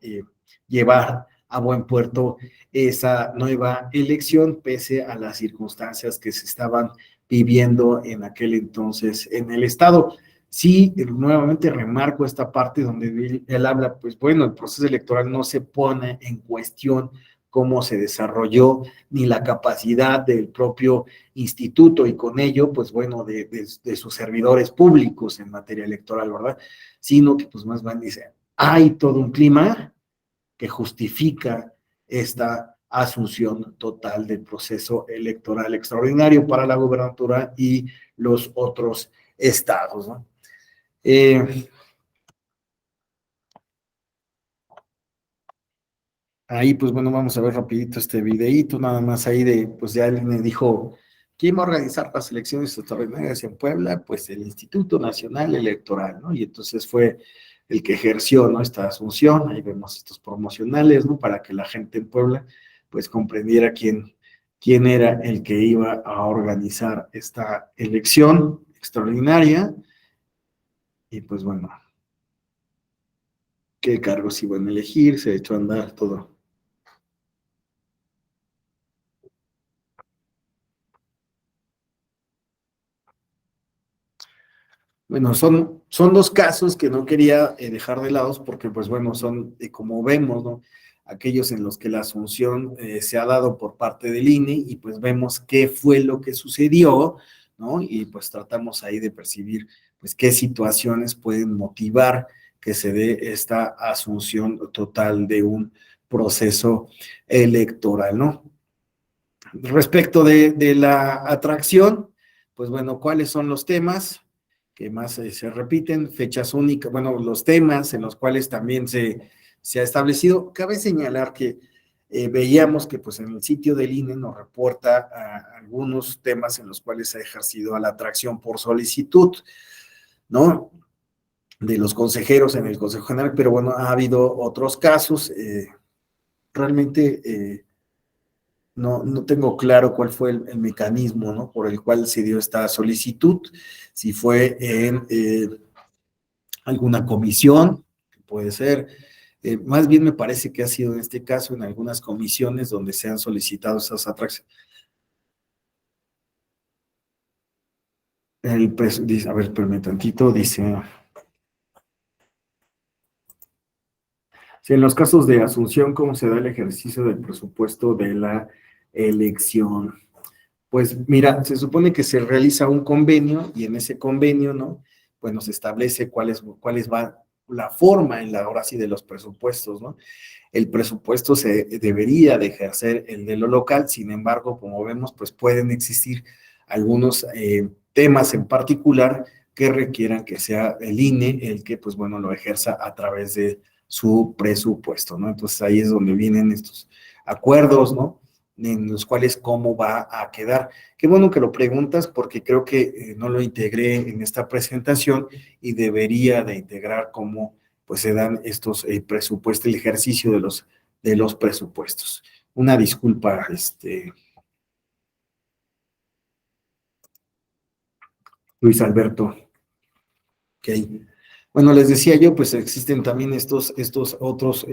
llevar a buen puerto esa nueva elección pese a las circunstancias que se estaban viviendo en aquel entonces en el estado. Sí, nuevamente remarco esta parte donde él habla, pues bueno, el proceso electoral no se pone en cuestión cómo se desarrolló, ni la capacidad del propio instituto y con ello, pues bueno, de sus servidores públicos en materia electoral, ¿verdad? Sino que pues más bien dice, hay todo un clima que justifica esta asunción total del proceso electoral extraordinario para la gubernatura y los otros estados, ¿no? Ahí, pues bueno, vamos a ver rapidito este videíto, nada más ahí de, pues ya él me dijo, ¿quién va a organizar las elecciones extraordinarias en Puebla? Pues el Instituto Nacional Electoral, ¿no? Y entonces fue el que ejerció, ¿no? Esta asunción, ahí vemos estos promocionales, ¿no? Para que la gente en Puebla, pues comprendiera quién era el que iba a organizar esta elección extraordinaria, y pues bueno, qué cargos iban a elegir, se echó a andar todo. Bueno, son dos casos que no quería dejar de lado porque, pues bueno, son, como vemos, ¿no? Aquellos en los que la asunción se ha dado por parte del INE y pues vemos qué fue lo que sucedió, ¿no? Y pues tratamos ahí de percibir, pues, qué situaciones pueden motivar que se dé esta asunción total de un proceso electoral, ¿no? Respecto de la atracción, pues bueno, ¿cuáles son los temas que más se repiten? Fechas únicas, bueno, los temas en los cuales también se ha establecido. Cabe señalar que veíamos que pues en el sitio del INE nos reporta algunos temas en los cuales se ha ejercido a la atracción por solicitud, ¿no? De los consejeros en el Consejo General, pero bueno, ha habido otros casos, realmente no tengo claro cuál fue el mecanismo, ¿no? Por el cual se dio esta solicitud, si fue en alguna comisión, puede ser, más bien me parece que ha sido en este caso en algunas comisiones donde se han solicitado esas atracciones. Dice, a ver, espérame tantito, dice, si en los casos de asunción, ¿cómo se da el ejercicio del presupuesto de la elección? Pues mira, se supone que se realiza un convenio y en ese convenio, ¿no? Bueno, se establece cuáles va la forma en la ahora sí de los presupuestos, ¿no? El presupuesto se debería de ejercer el de lo local, sin embargo, como vemos, pues pueden existir algunos temas en particular que requieran que sea el INE el que, pues bueno, lo ejerza a través de su presupuesto, ¿no? Entonces ahí es donde vienen estos acuerdos, ¿no? En los cuales cómo va a quedar. Qué bueno que lo preguntas porque creo que no lo integré en esta presentación y debería de integrar cómo pues se dan estos presupuestos, el ejercicio de los presupuestos. Una disculpa, Luis Alberto. Ok. Bueno, les decía yo, pues existen también estos otros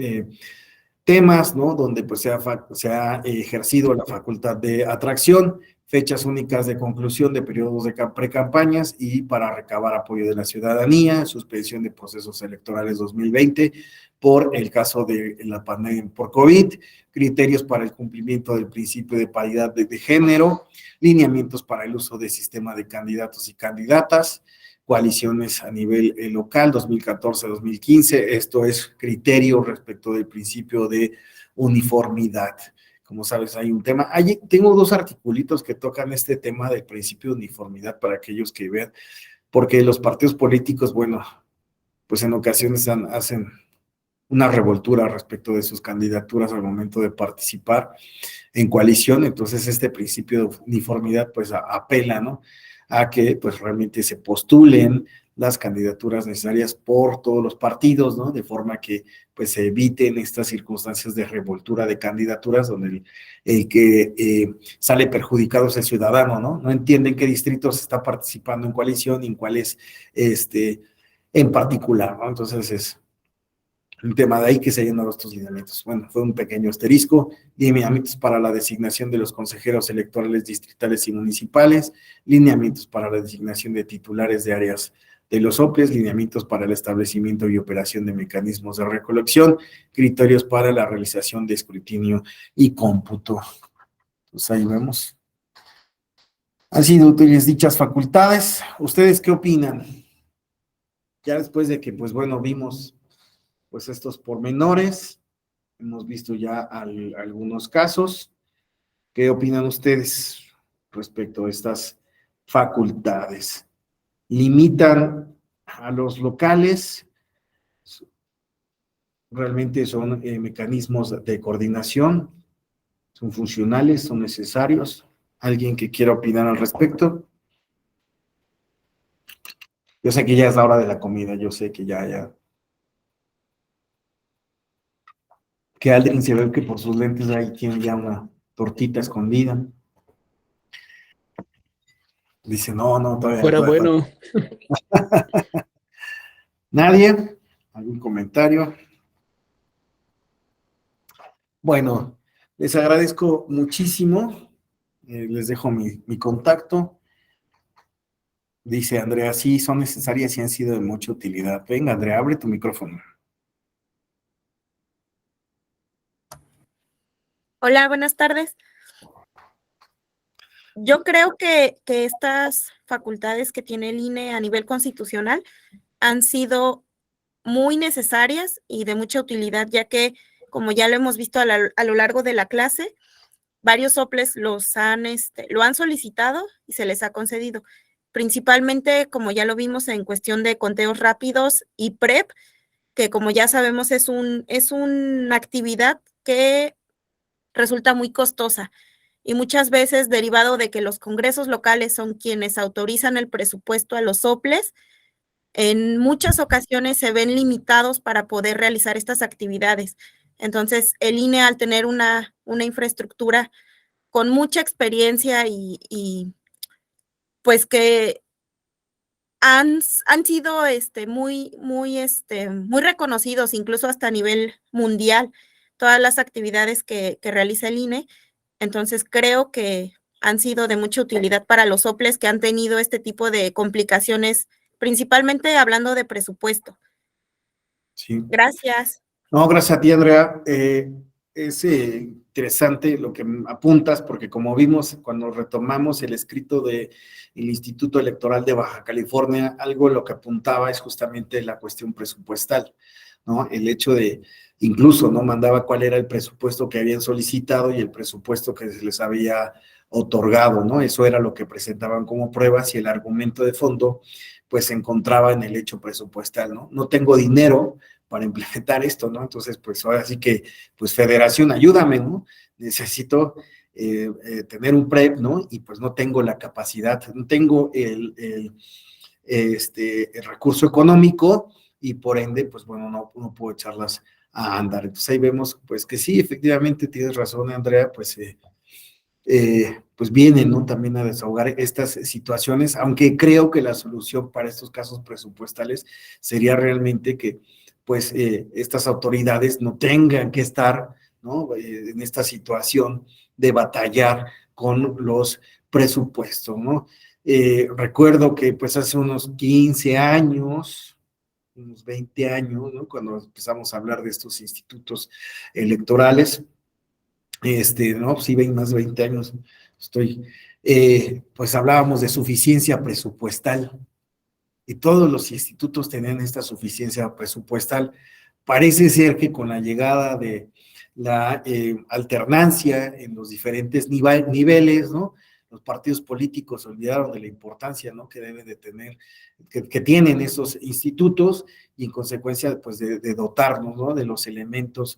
temas, ¿no? Donde pues se ha ejercido la facultad de atracción, fechas únicas de conclusión de periodos de precampañas y para recabar apoyo de la ciudadanía, suspensión de procesos electorales 2020 por el caso de la pandemia por COVID, criterios para el cumplimiento del principio de paridad de género, lineamientos para el uso del sistema de candidatos y candidatas, coaliciones a nivel local, 2014-2015, esto es criterio respecto del principio de uniformidad. Como sabes, hay un tema, tengo dos articulitos que tocan este tema del principio de uniformidad para aquellos que vean, porque los partidos políticos, bueno, pues en ocasiones hacen una revoltura respecto de sus candidaturas al momento de participar en coalición, entonces este principio de uniformidad pues apela, ¿no? A que pues realmente se postulen las candidaturas necesarias por todos los partidos, ¿no? De forma que pues se eviten estas circunstancias de revoltura de candidaturas donde el que sale perjudicado es el ciudadano, ¿no? No entienden qué distritos está participando en coalición y en cuáles en particular, ¿no? Entonces es un tema de ahí que se hayan dado estos lineamientos. Bueno, fue un pequeño asterisco, lineamientos para la designación de los consejeros electorales distritales y municipales, lineamientos para la designación de titulares de áreas de los OPLES, lineamientos para el establecimiento y operación de mecanismos de recolección, criterios para la realización de escrutinio y cómputo. Pues ahí vemos. Han sido útiles dichas facultades. ¿Ustedes qué opinan? Ya después de que, pues bueno, vimos pues estos pormenores, hemos visto ya algunos casos. ¿Qué opinan ustedes respecto a estas facultades? ¿Limitan a los locales realmente son mecanismos de coordinación, son funcionales, son necesarios. ¿Alguien que quiera opinar al respecto? Yo sé que ya es la hora de la comida, yo sé que ya. Que Aldrin se ve que por sus lentes ahí tiene ya una tortita escondida. Dice, no, todavía. Fuera bueno. ¿Nadie? ¿Algún comentario? Bueno, les agradezco muchísimo. Les dejo mi contacto. Dice Andrea, sí, son necesarias y han sido de mucha utilidad. Venga, Andrea, abre tu micrófono. Hola, buenas tardes. Yo creo que estas facultades que tiene el INE a nivel constitucional han sido muy necesarias y de mucha utilidad, ya que, como ya lo hemos visto a lo largo de la clase, varios soples lo han solicitado y se les ha concedido. Principalmente, como ya lo vimos en cuestión de conteos rápidos y PREP, que como ya sabemos es una actividad que resulta muy costosa y muchas veces derivado de que los congresos locales son quienes autorizan el presupuesto a los soples, en muchas ocasiones se ven limitados para poder realizar estas actividades. Entonces, el INE, al tener una infraestructura con mucha experiencia y pues que han sido muy reconocidos, incluso hasta a nivel mundial, todas las actividades que realiza el INE. Entonces, creo que han sido de mucha utilidad para los soples que han tenido este tipo de complicaciones, principalmente hablando de presupuesto. Sí. Gracias. No, gracias a ti, Andrea. Es interesante lo que apuntas, porque como vimos cuando retomamos el escrito del Instituto Electoral de Baja California, algo lo que apuntaba es justamente la cuestión presupuestal, ¿no? El hecho de, incluso, ¿no? Mandaba cuál era el presupuesto que habían solicitado y el presupuesto que se les había otorgado, ¿no? Eso era lo que presentaban como pruebas y el argumento de fondo, pues se encontraba en el hecho presupuestal, ¿no? No tengo dinero para implementar esto, ¿no? Entonces, pues ahora sí que, pues Federación, ayúdame, ¿no? Necesito tener un PREP, ¿no? Y pues no tengo la capacidad, no tengo el recurso económico y por ende, pues bueno, no puedo echarlas a andar. Entonces ahí vemos, pues que sí, efectivamente tienes razón, Andrea, pues vienen, ¿no? También a desahogar estas situaciones, aunque creo que la solución para estos casos presupuestales sería realmente que pues estas autoridades no tengan que estar, ¿no? En esta situación de batallar con los presupuestos, ¿no? Recuerdo que pues hace unos 15 años, unos 20 años, ¿no? Cuando empezamos a hablar de estos institutos electorales, no, sí, más de 20 años pues hablábamos de suficiencia presupuestal, y todos los institutos tenían esta suficiencia presupuestal. Parece ser que con la llegada de la alternancia en los diferentes niveles, ¿no? Los partidos políticos olvidaron de la importancia, ¿no? Que deben de tener, que tienen esos institutos y en consecuencia, pues, de dotarnos, ¿no? De los elementos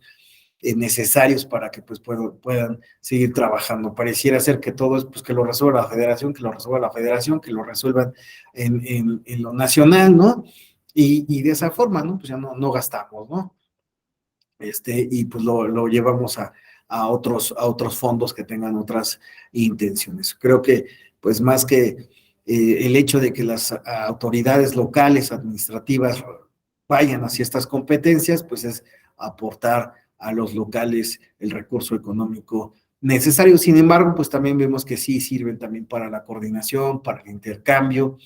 necesarios para que pues puedan seguir trabajando. Pareciera ser que todo es pues que lo resuelva la federación, que lo resuelva la federación, que lo resuelvan en lo nacional, ¿no? Y de esa forma, ¿no? Pues ya no gastamos, ¿no? Y pues lo llevamos a otros fondos que tengan otras intenciones. Creo que pues más que el hecho de que las autoridades locales, administrativas, vayan hacia estas competencias, pues es aportar a los locales el recurso económico necesario. Sin embargo, pues también vemos que sí sirven también para la coordinación, para el intercambio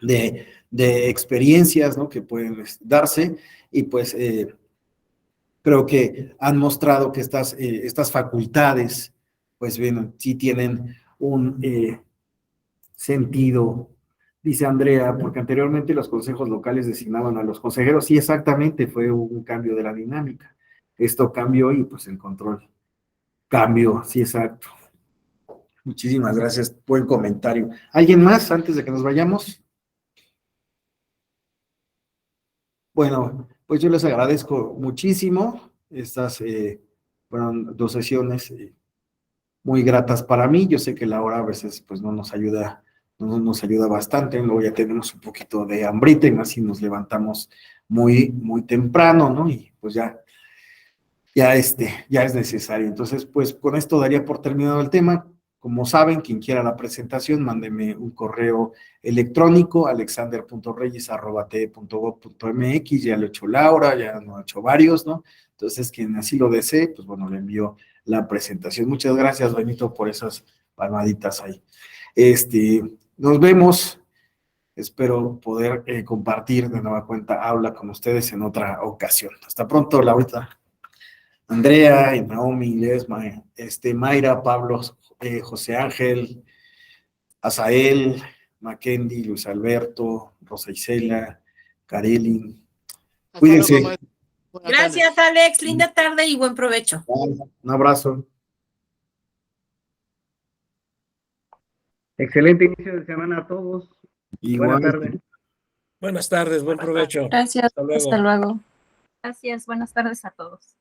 de experiencias, ¿no? Que pueden darse y pues creo que han mostrado que estas facultades, pues bueno, sí tienen un sentido. Dice Andrea, porque anteriormente los consejos locales designaban a los consejeros. Sí, exactamente, fue un cambio de la dinámica. Esto cambió y pues el control cambió, sí, exacto. Muchísimas gracias, buen comentario. ¿Alguien más antes de que nos vayamos? Bueno, pues yo les agradezco muchísimo. Estas fueron 2 sesiones muy gratas para mí. Yo sé que la hora a veces pues no nos ayuda bastante, luego ya tenemos un poquito de hambrita y más si nos levantamos muy temprano, ¿no? Y pues ya es necesario. Entonces, pues con esto daría por terminado el tema. Como saben, quien quiera la presentación, mándeme un correo electrónico, alexander.reyes@te.gov.mx, ya lo he hecho Laura, ya lo he hecho varios, ¿no? Entonces, quien así lo desee, pues bueno, le envío la presentación. Muchas gracias, Benito, por esas palmaditas ahí. Nos vemos. Espero poder compartir de nueva cuenta aula con ustedes en otra ocasión. Hasta pronto, Laurita. Andrea, y Naomi, Lesma, Mayra, Pablo, José Ángel, Azael, Mackendy, Luis Alberto, Rosa Isela, Karelin. Cuídense. Gracias, Alex. Linda tarde y buen provecho. Un abrazo. Excelente inicio de semana a todos. Igual. Buenas tardes. Buenas tardes, buen provecho. Gracias, hasta luego. Gracias, buenas tardes a todos.